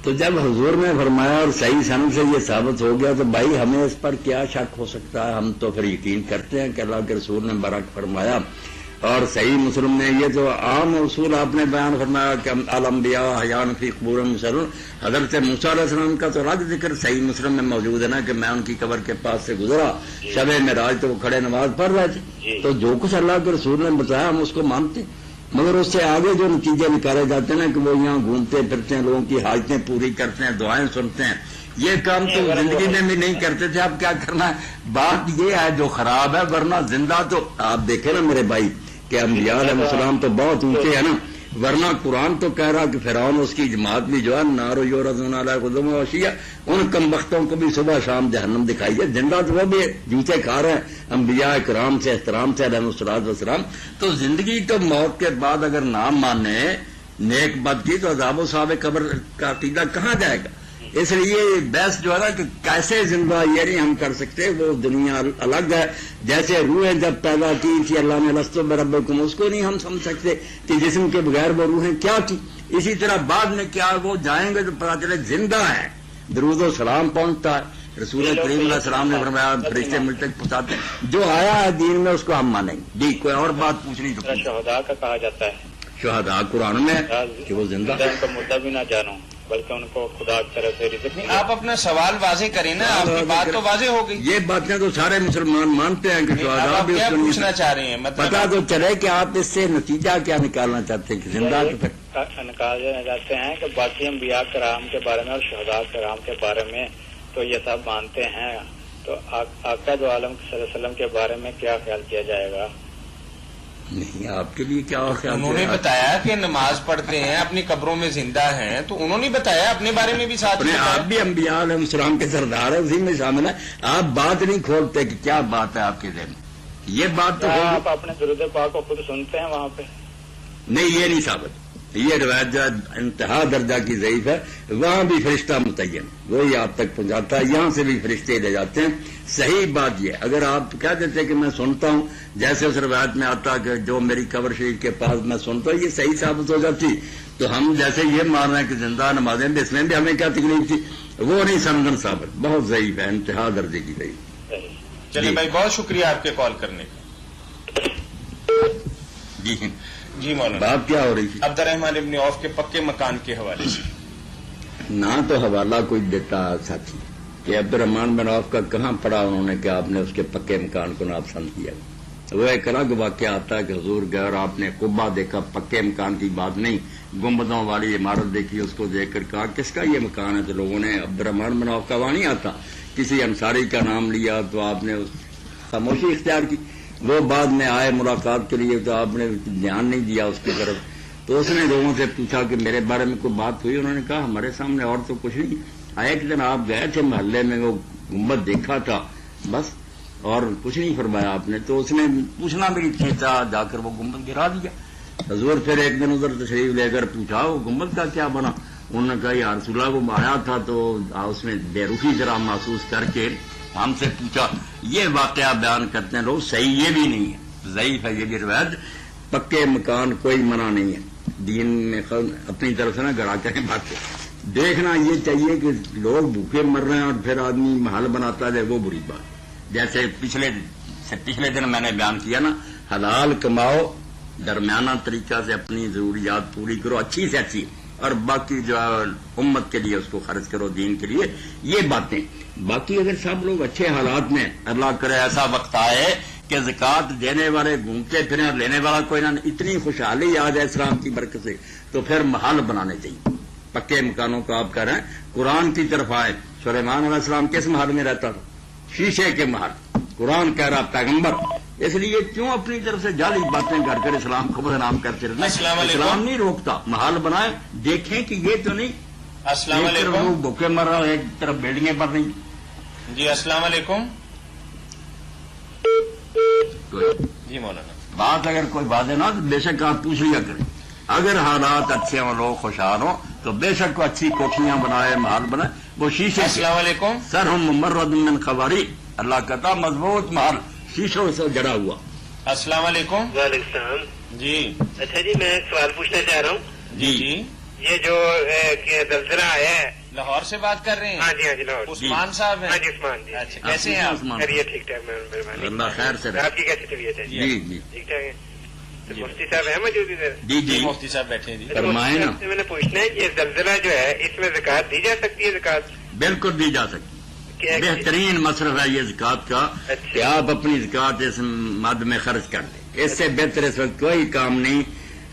تو جب حضور نے فرمایا اور صحیح سند سے یہ ثابت ہو گیا تو بھائی ہمیں اس پر کیا شک ہو سکتا ہے. ہم تو پھر یقین کرتے ہیں کہ اللہ کے رسول نے برک فرمایا, اور صحیح مسلم نے یہ تو عام اصول آپ نے بیان فرمایا کہ الانبیاء حیان فی قبورہم یصلون. حضرت موسیٰ علیہ السلام کا تو الگ ذکر صحیح مسلم میں موجود ہے نا کہ میں ان کی قبر کے پاس سے گزرا شب معراج تو وہ کھڑے نماز پڑھ رہے تھے. تو جو کچھ اللہ کے رسول نے بتایا ہم اس کو مانتے ہیں, مگر اس سے آگے جو نتیجے نکالے جاتے ہیں نا کہ وہ یہاں گھومتے پھرتے ہیں, لوگوں کی حاجتیں پوری کرتے ہیں, دعائیں سنتے ہیں, یہ کام تو زندگی میں بھی نہیں کرتے تھے. اب کیا کرنا ہے, بات یہ ہے جو خراب ہے, ورنہ زندہ تو آپ دیکھیں نا میرے بھائی کہ انبیاء علیہ السلام تو بہت اونچے ہیں نا, ورنہ قرآن تو کہہ رہا کہ فرعون اس کی جماعت بھی جو ہے نارو یورزون علی غدو وعشیہ، ان کم بختوں کو بھی صبح شام جہنم دکھائی ہے. زندہ تو وہ بھی جوتے کھا رہے ہیں انبیاء کرام سے احترام سے علیہ الصلوۃ والسلام. تو زندگی تو موت کے بعد اگر نہ مانے نیک بد کی تو عذاب و ثواب قبر کا عقیدہ کہاں جائے گا؟ اس لیے بحث جو ہے نا کہ کیسے زندہ یہ نہیں ہم کر سکتے، وہ دنیا الگ ہے. جیسے روحیں جب پیدا کی تھی اللہ نے لستو بربکم، اس کو نہیں ہم سمجھ سکتے کہ جسم کے بغیر وہ روحیں کیا کی. اسی طرح بعد میں کیا وہ جائیں گے تو پتا چلے زندہ ہے، درود و سلام پہنچتا ہے. رسول کریم علیہ السلام نے فرمایا فرشتے مجھ تک پہنچاتے ہیں، جو آیا ہے دین میں اس کو ہم مانیں گے. جی کوئی اور بات پوچھنی تو شہداء کا کہا جاتا ہے، شہداء قرآن میں کہ وہ زندہ ان کا مدعا بھی نہ جانو بلکہ ان کو خدا کی طرف سے رزق ملا. آپ اپنا سوال واضح کریں نا، آپ کی بات تو واضح ہو گئی. یہ باتیں تو سارے مسلمان مانتے ہیں کہ شہداء بھی کیا پوچھنا چاہ رہے ہیں؟ پتا تو چلے کہ آپ اس سے نتیجہ کیا نکالنا چاہتے ہیں کہ زندہ نکالنا چاہتے ہیں کہ باقی انبیاء کرام کے بارے میں اور شہداء کرام کے بارے میں تو یہ سب مانتے ہیں، تو آقا دو عالم صلی اللہ علیہ وسلم کے بارے میں کیا خیال کیا جائے گا؟ نہیں آپ کے لیے کیا خیال؟ انہوں نے بتایا کہ نماز پڑھتے ہیں، اپنی قبروں میں زندہ ہیں، تو انہوں نے بتایا اپنے بارے میں بھی ساتھ. آپ بھی انبیاء علیہ السلام کے سردار ہیں، اسی میں شامل ہے. آپ بات نہیں کھولتے کہ کیا بات ہے آپ کے ذہن میں. یہ بات تو آپ اپنے درود پاک کو خود سنتے ہیں وہاں پہ؟ نہیں، یہ نہیں ثابت. یہ روایت جو انتہا درجہ کی ضعیف ہے. وہاں بھی فرشتہ متعین وہی آپ تک پہنچاتا ہے، یہاں سے بھی فرشتے لے جاتے ہیں. صحیح بات یہ اگر آپ کہہ دیتے کہ میں سنتا ہوں، جیسے اس روایت میں آتا کہ جو میری قبر شریف کے پاس میں سنتا ہوں، یہ صحیح ثابت ہو جاتی تو ہم جیسے یہ مان رہے ہیں کہ زندہ نمازیں بھی، اس میں بھی ہمیں کیا تکلیف تھی، وہ نہیں سمجھن ثابت. بہت ضعیف ہے، انتہا درجے کی ضعیف. چلیے بھائی بہت شکریہ آپ کے کال کرنے کا. جی جی مولانا بات کیا ہو رہی تھی؟ عبد الرحمان ابن عوف کے پکے مکان کے حوالے سے. نہ تو حوالہ کوئی دیتا ساتھی کہ عبد الرحمان بن عوف کا کہاں پڑا انہوں نے کہ آپ نے اس کے پکے مکان کو ناپسند کیا. وہ ایک الگ واقعہ آتا ہے کہ حضور گئے اور آپ نے قبہ دیکھا، پکے مکان کی بات نہیں، گنبدوں والی عمارت دیکھی، اس کو دیکھ کر کہا کس کا یہ مکان ہے؟ تو لوگوں نے عبد الرحمان بن عوف کا وہاں نہیں آتا، کسی انصاری کا نام لیا تو آپ نے خاموشی اختیار کی. وہ بعد میں آئے ملاقات کے لیے تو آپ نے دھیان نہیں دیا اس کی طرف. تو اس نے لوگوں سے پوچھا کہ میرے بارے میں کوئی بات ہوئی؟ انہوں نے کہا ہمارے سامنے اور تو کچھ نہیں. ایک دن آپ گئے تھے محلے میں، وہ گنبد دیکھا تھا بس، اور کچھ نہیں فرمایا آپ نے. تو اس نے پوچھنا بھی نہیں تھا، جا کر وہ گنبد گرا دیا. حضور پھر ایک دن ادھر تشریف لے کر پوچھا وہ گنبد کا کیا بنا؟ انہوں نے کہا یا رسول اللہ وہ آیا تھا تو اس میں بے رخی ذرا محسوس کر کے ہم سے پوچھا. یہ واقعہ بیان کرتے ہیں لوگ، صحیح یہ بھی نہیں ہے، ضعیف ہے یہ بھی روایت. پکے مکان کوئی منع نہیں ہے دین میں، اپنی طرف سے نہ گڑا کریں بات. دیکھنا یہ چاہیے کہ لوگ بھوکے مر رہے ہیں اور پھر آدمی محل بناتا ہے، وہ بری بات. جیسے پچھلے دن میں نے بیان کیا نا، حلال کماؤ، درمیانہ طریقہ سے اپنی ضروریات پوری کرو اچھی سے اچھی، اور باقی جو امت کے لیے اس کو خرچ کرو دین کے لیے. یہ باتیں باقی اگر سب لوگ اچھے حالات میں، اللہ کرے ایسا وقت آئے کہ زکوٰۃ دینے والے گھومتے پھریں اور لینے والا کوئی نہ، اتنی خوشحالی آ جائے اسلام کی برکت سے، تو پھر محل بنانے چاہیے. پکے مکانوں کو آپ کہہ رہے ہیں، قرآن کی طرف آئے. سلیمان علیہ السلام کس محل میں رہتا تھا؟ شیشے کے محل. قرآن کہہ رہا پیغمبر. اس لیے کیوں اپنی طرف سے جعلی باتیں کر کر اسلام کو بدنام کرتے رہتے؟ اسلام نہیں روکتا، محل بنائے، دیکھیں کہ یہ تو نہیں. السلام علیکم. لوگ بھوکے مر رہے ہیں، ایک طرف بلڈنگیں بن رہی. جی السلام علیکم. جی مولانا بات اگر کوئی بات ہے نا تو بے شک آپ پوچھ لیا کریں. اگر حالات اچھے ہوں، لوگ خوشحال ہوں، تو بے شک اچھی کوٹھیاں بنائے، محل بنائے. وہ شیشے. السلام علیکم. سر ہم ممرد من خواری، اللہ کہتا مضبوط محل شیشوں سے جڑا ہوا. السلام علیکم. وعلیکم السلام. جی اچھا جی، میں ایک سوال پوچھنا چاہ رہا ہوں. جی یہ جو زلزلہ آیا ہے، لاہور سے بات کر رہے ہیں؟ ہاں جی لاہور. عثمان صاحب ہیں؟ ہاں جی عثمان جی. اچھا کیسے ہیں آپ؟ خیریے ٹھیک ٹھاک، مہربانی. اللہ خیر سے رہے. آپ کی کیسی طبیعت ہے؟ جی جی ٹھیک ٹھاک ہے. مفتی صاحب ہیں موجود ادھر؟ جی جی مفتی صاحب بیٹھے ہیں. جی فرمائیں نا. میں نے پوچھنا ہے کہ یہ زلزلہ جو ہے اس میں زکوٰۃ دی جا سکتی ہے؟ زکوٰۃ بالکل دی جا سکتی. بہترین مصرف ہے یہ زکوٰۃ کا کہ آپ اپنی زکوٰۃ اس مد میں خرچ کر دیں. اس سے بہتر اس وقت کوئی کام نہیں.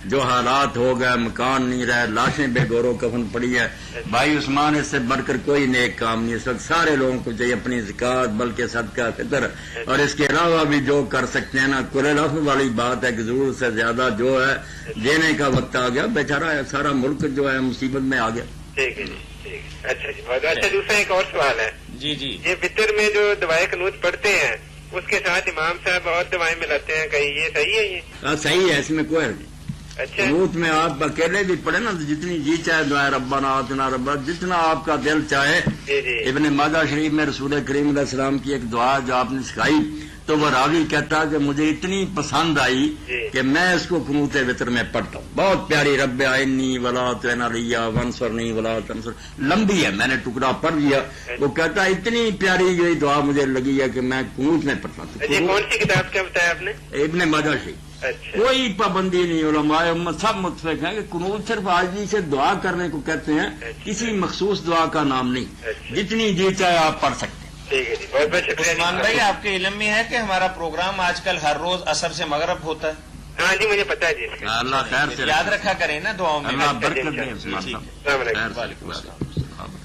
جو حالات ہو گئے، مکان نہیں رہے، لاشیں بے گور و کفن پڑی ہے. بھائی عثمان، اس سے بڑھ کر کوئی نیک کام نہیں. اس وقت سارے لوگوں کو چاہیے اپنی زکات، بلکہ صدقہ فطر، اور اس کے علاوہ بھی جو کر سکتے ہیں نا. کل لفظ والی بات ہے کہ ضرورت سے زیادہ جو ہے دینے کا وقت آ گیا. بیچارہ سارا ملک جو ہے مصیبت میں آ گیا. ٹھیک ہے جی، ٹھیک ہے. اچھا جی، بہت اچھا. دوسرا ایک اور سوال ہے. جی جی. یہ وطر میں جو دعائیں قنوت پڑھتے ہیں اس کے ساتھ امام صاحب اور دعائیں ملاتے ہیں، کہیں یہ صحیح ہے؟ یہ صحیح ہے، اس میں کوئی حرج نہیں. اچھا. قنوت میں آپ اکیلے بھی پڑھے نا تو جتنی جی چاہے دعائیں ربنا آتنا ربنا، جتنا آپ کا دل چاہے. جی جی. ابن ماجہ شریف میں رسول کریم علیہ السلام کی ایک دعا جو آپ نے سکھائی تو وہ راوی کہتا کہ مجھے اتنی پسند آئی کہ میں اس کو قنوت وطر میں پڑھتا ہوں. بہت پیاری، رب آئنی ولا تعن علی وانصرنی ولا تنصر، لمبی ہے، میں نے ٹکڑا پڑھ لیا. وہ کہتا اتنی پیاری یہ دعا مجھے لگی ہے کہ میں قنوت میں پڑھتا ہوں. یہ کون سی کتاب کیا بتایا آپ نے؟ ابن ماجہ شریف. اچھا. کوئی پابندی نہیں، علماء امت سب متفق ہیں کہ قنوت صرف آجزی سے دعا کرنے کو کہتے ہیں، کسی مخصوص دعا کا نام نہیں. جتنی جی چاہے آپ پڑھ سکتے ہیں. ٹھیک ہے جی، بہت بہت شکریہ. عثمان بھائی، آپ کے علم میں ہے کہ ہمارا پروگرام آج کل ہر روز عصر سے مغرب ہوتا ہے؟ ہاں جی، مجھے پتا ہے جی. اس کا اللہ خیر سے یاد رکھا کریں نا دعاؤں میں. اللہ برکت دے. السلام علیکم. وعلیکم السلام.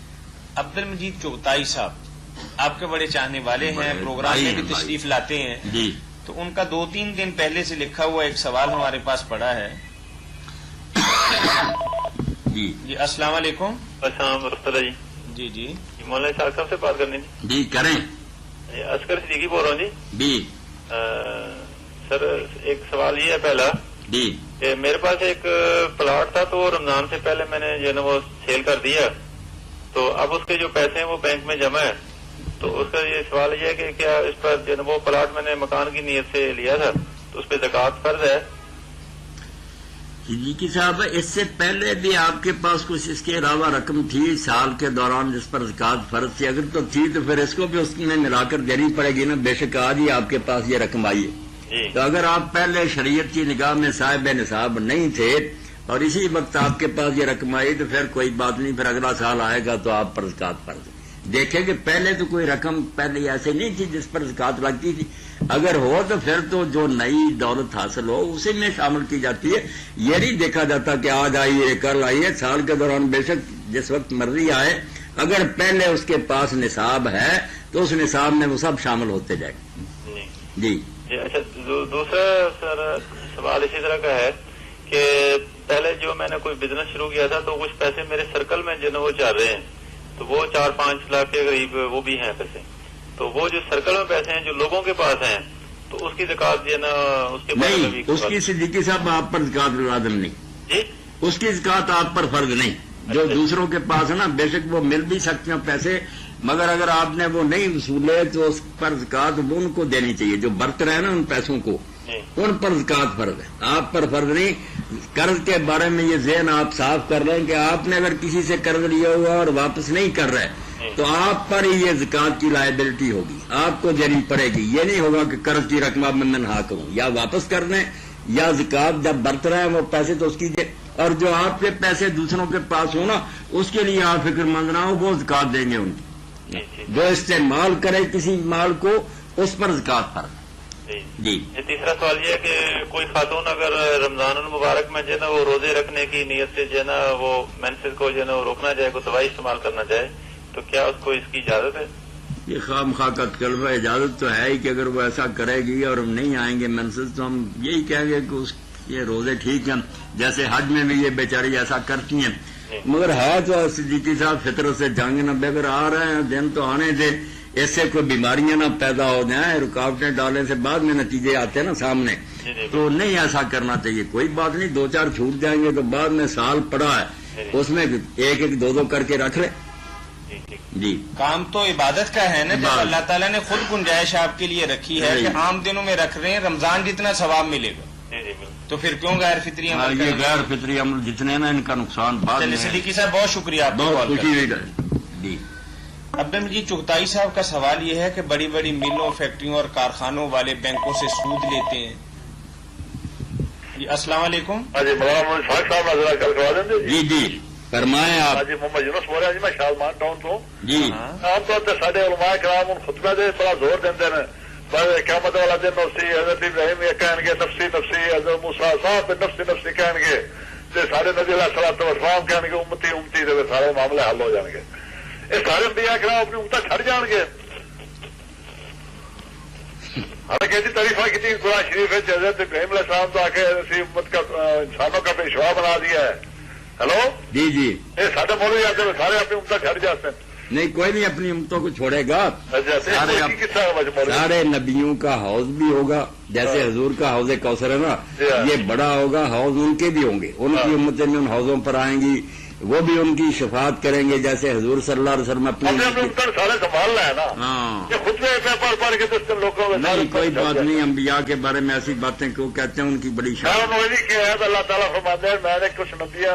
عبد المجید چغتائی صاحب آپ کے بڑے چاہنے والے ہیں، پروگرام میں بھی تشریف لاتے ہیں. جی. تو ان کا 2-3 دن پہلے سے لکھا ہوا ایک سوال ہمارے پاس پڑا ہے. جی جی السلام علیکم. السلام ورحمۃ اللہ. جی جی. مولانا صاحب صاحب سے بات کرنی تھی. جی کریں. اصغر صدیقی بول رہا ہوں جی. جی سر ایک سوال یہ ہے پہلا جی. کہ میرے پاس ایک پلاٹ تھا تو رمضان سے پہلے میں نے جو ہے نا وہ سیل کر دیا، تو اب اس کے جو پیسے ہیں وہ بینک میں جمع ہے. تو اس کا یہ سوال یہ ہے کہ کیا اس پر جو ہے نا وہ پلاٹ میں نے مکان کی نیت سے لیا تھا تو اس پہ زکوٰۃ فرض ہے؟ صدیقی صاحب، اس سے پہلے بھی آپ کے پاس کچھ اس کے علاوہ رقم تھی سال کے دوران جس پر زکوٰۃ فرض تھی؟ اگر تو تھی تو پھر اس کو بھی اس میں ملا کر دینی پڑے گی نا. بے شک آج ہی آپ کے پاس یہ رقم آئی ہے. تو اگر آپ پہلے شریعت کی نگاہ میں صاحب نصاب نہیں تھے اور اسی وقت آپ کے پاس یہ رقم آئی تو پھر کوئی بات نہیں، پھر اگلا سال آئے گا تو آپ پر زکوٰۃ فرض ہے. دیکھیں کہ پہلے تو کوئی رقم پہلے ایسے نہیں تھی جس پر زکوٰۃ لگتی تھی. اگر ہو تو پھر تو جو نئی دولت حاصل ہو اسی میں شامل کی جاتی ہے. یہ نہیں دیکھا جاتا کہ آج آئیے کل آئیے. سال کے دوران بے شک جس وقت مرضی آئے، اگر پہلے اس کے پاس نصاب ہے تو اس نصاب میں وہ سب شامل ہوتے جائیں. جی. اچھا، دوسرا سر سوال اسی طرح کا ہے کہ پہلے جو میں نے کوئی بزنس شروع کیا تھا تو کچھ پیسے میرے سرکل میں جو ہے وہ چل رہے ہیں، تو وہ 4-5 لاکھ کے قریب وہ بھی ہیں پیسے. تو وہ جو سرکل میں پیسے ہیں جو لوگوں کے پاس ہیں تو اس کی زکوٰۃ جو ہے نا اس کے بارے میں بھی نہیں، اس کی صدیقی صاحب آپ پر زکوٰۃ لازم نہیں. جی. اس کی زکوٰۃ آپ پر فرض نہیں. جو دوسروں کے پاس ہے نا، بے شک وہ مل بھی سکتے ہیں پیسے، مگر اگر آپ نے وہ نہیں وصولے تو اس پر زکوٰۃ وہ ان کو دینی چاہیے جو برت رہے ہیں نا ان پیسوں کو، ان پر زکوٰۃ فرض ہے، آپ پر فرض نہیں. قرض کے بارے میں یہ ذہن آپ صاف کر رہے ہیں کہ آپ نے اگر کسی سے قرض لیا ہوا اور واپس نہیں کر رہے تو آپ پر ہی یہ زکوٰۃ کی لائبلٹی ہوگی، آپ کو دینی پڑے گی. یہ نہیں ہوگا کہ قرض کی رقم اب میں منہا کروں، یا واپس کر دیں یا زکوٰۃ جب برت رہے ہیں وہ پیسے تو اس کی دے. اور جو آپ کے پیسے دوسروں کے پاس ہو نا اس کے لیے آپ فکر مند نہ ہو، وہ زکوٰۃ دیں گے ان کی. جو استعمال کرے کسی مال کو اس پر زکوٰۃ فرض. جی. تیسرا سوال یہ ہے کہ کوئی خاتون اگر رمضان المبارک میں جو ہے نا وہ روزے رکھنے کی نیت سے جو ہے نا وہ مینسز کو جو ہے نا وہ روکنا چاہے، کوئی دوائی استعمال کرنا چاہے تو کیا اس کو اس کی اجازت ہے؟ یہ خواہ مخواہ کا طلبہ اجازت تو ہے ہی کہ اگر وہ ایسا کرے گی اور ہم نہیں آئیں گے مینسز تو ہم یہی کہیں گے کہ اس یہ روزے ٹھیک ہیں. جیسے حج میں بھی یہ بیچاری ایسا کرتی ہیں، مگر ہے تو صدیقی صاحب فطرت سے جنگ نہ بے. اگر آ رہے ہیں دن تو آنے دے، اس سے کوئی بیماریاں نہ پیدا ہو جائیں، رکاوٹیں ڈالنے سے بعد میں نتیجے آتے ہیں نا سامنے، تو نہیں ایسا کرنا چاہیے. کوئی بات نہیں، 2-4 چھوٹ جائیں گے تو بعد میں سال پڑا ہے اس میں 1-2 کر کے رکھ لیں. جی. کام تو عبادت کا ہے نا، جب اللہ تعالیٰ نے خود گنجائش آپ کے لیے رکھی ہے کہ عام دنوں میں رکھ رہے ہیں رمضان جتنا ثواب ملے گا، تو پھر کیوں غیر فطری عمل؟ یہ غیر فطری عمل جتنے نا ان کا نقصان بعد میں. صدیقی صاحب بہت شکریہ آپ کا. بہت خوشی ہوئی. جی. عبد المجید چغتائی صاحب کا سوال یہ ہے کہ بڑی بڑی ملوں، فیکٹریوں اور کارخانوں والے بینکوں سے سود لیتے ہیں. جی السلام علیکم. جی مولانا شاہ صاحب ذرا کل کروا دیں. جی جی فرمائیں آپ. جی محمد یونس بول رہا جی، میں شالمان ٹاؤن تو. جی. عام طور سے سارے علماء کرام ان خطبے دے تھوڑا زور دیتے ہیں، قیامت والا دن نفسی حضرت ابراہیم یہ کہیں گے نفسی نفسی، حضرت موسیٰ صاحب نفسی نفسی کہہ جان گے تے سارے نبی علیہ الصلوۃ والسلام کہن گے امتی امتی دے سارے معاملے حل ہو جان گے. یہ سارے انبیاء کرام اپنی امت چھڑ جان گے. حالانکہ جی تعریفہ کی قرآن شریف ہے حضرت ابراہیم علیہ السلام تو آ کے اسی امت کا انسانوں کا پیشوا بنا دیا ہے. ہلو جی جی یہ سارے مولوی آتے ہیں سارے اپنی امت چھڑ جاتے ہیں. نہیں کوئی نہیں اپنی امتوں کو چھوڑے گا. سارے نبیوں کا حوض بھی ہوگا جیسے حضور کا حوض کوثر ہے نا, یہ بڑا ہوگا حوض ان کے بھی ہوں گے, ان کی امتیں بھی ان حوضوں پر آئیں گی, وہ بھی ان کی شفاعت کریں گے جیسے حضور صلی اللہ علیہ وسلم اپنے سارے سنبھالنا ہے نا. ہاں خود میں پیپر پڑھ کے لوگوں میں نہیں کوئی بات نہیں. انبیاء کے بارے میں ایسی باتیں کیوں کہتے ہیں, ان کی بڑی شان کیا ہے. اللہ تعالیٰ فرماتے ہیں میں نے کچھ نبیاں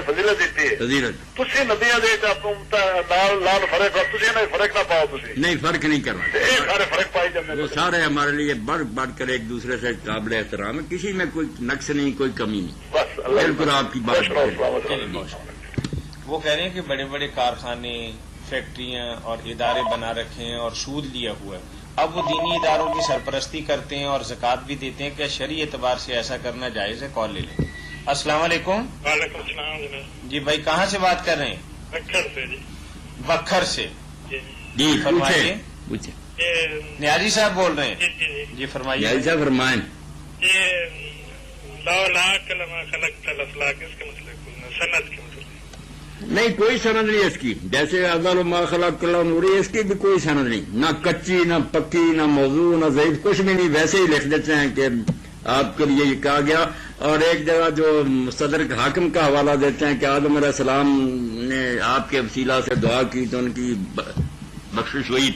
فضیلت دیتی ہے. فضیلت تھی نبیاں لال فرق اور تھی فرق نہ پاؤ تھی. نہیں فرق نہیں کرنا, سارے فرق پائی جاتے وہ سارے ہمارے لیے بڑھ بڑھ کر ایک دوسرے سے قابل احترام ہے, کسی میں کوئی نقص نہیں کوئی کمی نہیں. بس بالکل آپ کی بات. وہ کہہ رہے ہیں کہ بڑے بڑے کارخانے فیکٹریاں اور ادارے بنا رکھے ہیں اور سود لیا ہوا ہے, اب وہ دینی اداروں کی سرپرستی کرتے ہیں اور زکوٰۃ بھی دیتے ہیں. کیا شرعی اعتبار سے ایسا کرنا جائز ہے؟ کال لے لیں. السلام علیکم. وعلیکم السلام. جی بھائی کہاں سے بات کر رہے ہیں؟ بکھر سے. جی بکھر سے. جی فرمائیے. نیازی صاحب بول رہے ہیں. جی جی فرمائیے. نیازی صاحب فرمائیں. یہ لا لاکھ لما خلقت الافلاک اس کے مسئلے کو سند کے مسئلے نہیں کوئی سند نہیں اس کی, جیسے اذل ما خلق اللہ نوری اس کی بھی کوئی سند نہیں, نہ کچی نہ پکی نہ موضوع نہ ضعیف کچھ بھی نہیں, ویسے ہی لکھ دیتے ہیں کہ آپ کے لیے یہ کہا گیا. اور ایک جگہ جو صدر حاکم کا حوالہ دیتے ہیں کہ آدم علیہ السلام نے آپ کے وسیلہ سے دعا کی تو ان کی بخشش ہوئی,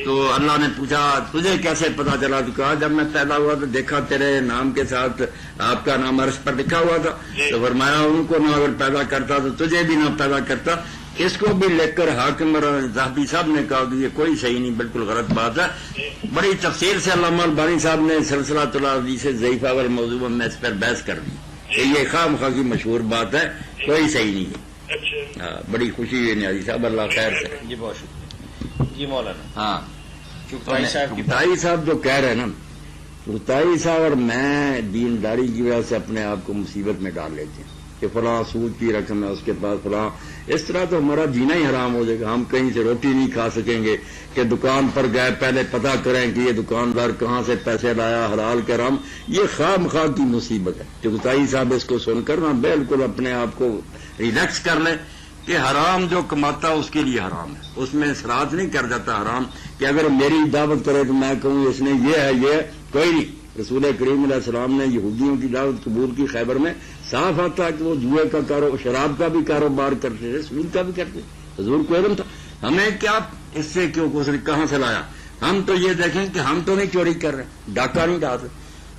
تو اللہ نے پوچھا تجھے کیسے پتا چلا؟ تو کہا جب میں پیدا ہوا تو دیکھا تیرے نام کے ساتھ آپ کا نام عرش پر لکھا ہوا تھا, تو فرمایا ان کو نہ اگر پیدا کرتا تو تجھے بھی نہ پیدا کرتا. اس کو بھی لکھ کر حاکم اور ذہبی صاحب نے کہا کہ یہ کوئی صحیح نہیں, بالکل غلط بات ہے. بڑی تفصیل سے علامہ البانی صاحب نے سلسلہ الحدیث ضعیفہ والموضوع میں اس پر بحث کر دی کہ یہ خام خواہ کی مشہور بات ہے, کوئی صحیح نہیں ہے. ہاں بڑی خوشی ہوئی نیازی صاحب, اللہ خیر سے. جی بہت شکریہ. جی مولانا. ہاں چغتائی صاحب جو کہہ رہے ہیں نا, چغتائی صاحب اور میں دینداری کی وجہ سے اپنے آپ کو مصیبت میں ڈال لیتے ہیں کہ فلاں سود کی رقم ہے اس کے پاس فلاں, اس طرح تو ہمارا جینا ہی حرام ہو جائے گا. ہم کہیں سے روٹی نہیں کھا سکیں گے کہ دکان پر گئے پہلے پتہ کریں کہ یہ دکاندار کہاں سے پیسے لایا, حلال کے حرام. یہ خام خواہ کی مصیبت ہے. چغتائی صاحب اس کو سن کر نا بالکل اپنے آپ کو ریلیکس کر لیں کہ حرام جو کماتا اس کے لیے حرام ہے, اس میں اصراف نہیں کر جاتا حرام کہ اگر میری دعوت کرے تو میں کہوں اس نے یہ ہے یہ کوئی نہیں. رسول کریم علیہ السلام نے یہودیوں کی دعوت قبول کی خیبر میں, صاف آتا ہے کہ وہ جوئے کا شراب کا بھی کاروبار کرتے تھے, سود کا بھی کرتے. حضور کو علم تھا. ہمیں کیا اس سے کیوں کہاں سے لایا؟ ہم تو یہ دیکھیں کہ ہم تو نہیں چوری کر رہے, ڈاکہ نہیں ڈالتے.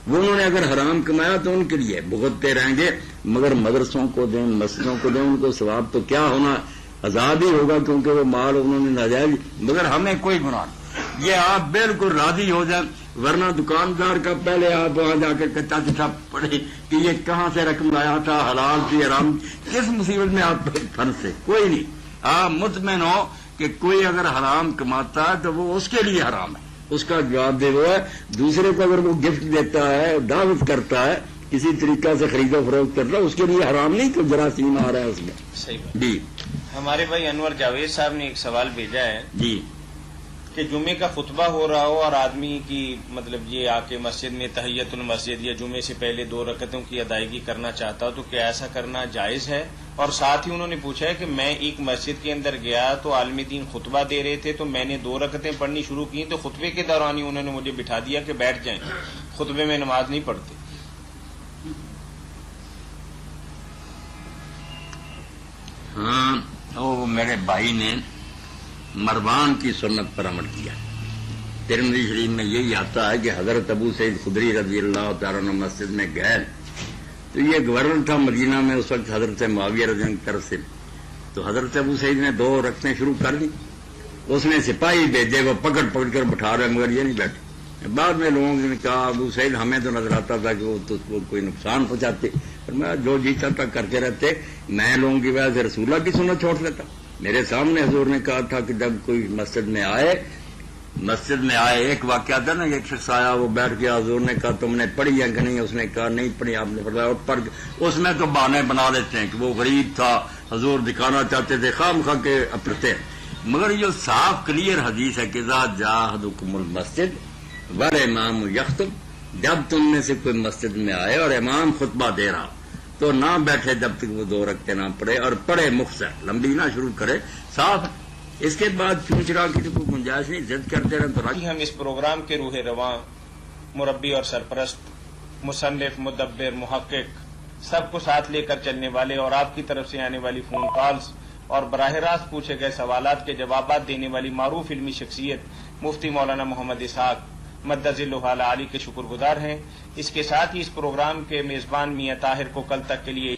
وہ انہوں نے اگر حرام کمایا تو ان کے لیے بھگتتے رہیں گے, مگر مدرسوں کو دیں, مسجدوں کو دیں, ان کو ثواب تو کیا ہونا, عذاب ہی ہوگا کیونکہ وہ مال انہوں نے ناجائز. مگر ہمیں کوئی گناہ نہیں. یہ آپ بالکل راضی ہو جائیں, ورنہ دکاندار کا پہلے آپ وہاں جا کے کچا چٹا پڑے کہ یہ کہاں سے رقم لایا تھا, حلال تھی حرام, کس مصیبت میں آپ پھنسے. کوئی نہیں. آپ مطمئن ہو کہ کوئی اگر حرام کماتا ہے تو وہ اس کے لیے حرام ہے, اس کا جواب دے وہ ہے. دوسرے کو اگر وہ گفٹ دیتا ہے, دعوت کرتا ہے, کسی طریقہ سے خرید و فروخت کرتا ہے, اس کے لیے حرام نہیں کہ جراثیم آ رہا ہے اس میں. صحیح. جی ہمارے بھائی انور جاوید صاحب نے ایک سوال بھیجا ہے جی کہ جمعے کا خطبہ ہو رہا ہو اور آدمی کی مطلب یہ آ کے مسجد میں تحیت المسجد یا جمعے سے پہلے 2 رکعتوں کی ادائیگی کرنا چاہتا ہو تو کیا ایسا کرنا جائز ہے؟ اور ساتھ ہی انہوں نے پوچھا ہے کہ میں ایک مسجد کے اندر گیا تو عالم دین خطبہ دے رہے تھے تو میں نے 2 رکعتیں پڑھنی شروع کی تو خطبے کے دوران ہی انہوں نے مجھے بٹھا دیا کہ بیٹھ جائیں, خطبے میں نماز نہیں پڑھتے. ہاں وہ میرے بھائی نے مروان کی سنت پر عمل کیا. ترمذی شریف میں یہی آتا ہے کہ حضرت ابو سعید خدری رضی اللہ تعالیٰ عنہ مسجد میں گئے تو یہ گورنر تھا مدینہ میں اس وقت حضرت معاویہ رضی اللہ عنہ سے. تو حضرت ابو سعید نے 2 رکعتیں شروع کر دی. اس نے سپاہی بھیجے, وہ پکڑ کر بٹھا رہے مگر یہ نہیں بیٹھے. بعد میں لوگوں نے کہا ابو سعید ہمیں تو نظر آتا تھا کہ وہ تو کوئی نقصان پہنچاتے, پر میں جو جی چاہتا کرتے رہتے. میں لوگوں کی وجہ سے رسول اللہ کی سنت چھوڑ لیتا. میرے سامنے حضور نے کہا تھا کہ جب کوئی مسجد میں آئے مسجد میں آئے، ایک واقعہ تھا نا، ایک شخص آیا، وہ بیٹھ گیا، حضور نے کہا تم نے پڑھی ہے کہ نہیں؟ اس نے کہا نہیں پڑھی، آپ نے پڑھا، اور پڑھ اس میں تو بہانے بنا لیتے ہیں کہ وہ غریب تھا، حضور دکھانا چاہتے تھے، خام خواہ کے پڑھتے ہیں۔ مگر یہ صاف کلیئر حدیث ہے کہ اذا جاء احدکم المسجد والامام یخطب، جب تم میں سے کوئی مسجد میں آئے اور امام خطبہ دے رہا تو نہ بیٹھے جب تک وہ 2 رکعتیں نہ پڑھے، اور پڑھے مختصر، لمبی نہ شروع کرے، صاف۔ اس کے بعد چونچ رہا کی تو کوئی گنجائش نہیں، ضد کرتے رہے تو ہم اس پروگرام کے روح رواں، مربی اور سرپرست، مصنف، مدبر، محقق، سب کو ساتھ لے کر چلنے والے، اور آپ کی طرف سے آنے والی فون کالز اور براہ راست پوچھے گئے سوالات کے جوابات دینے والی معروف علمی شخصیت مفتی مولانا محمد اسحاق مدد ذلہ علی کے شکر گزار ہیں۔ اس کے ساتھ ہی اس پروگرام کے میزبان میاں طاہر کو کل تک کے لیے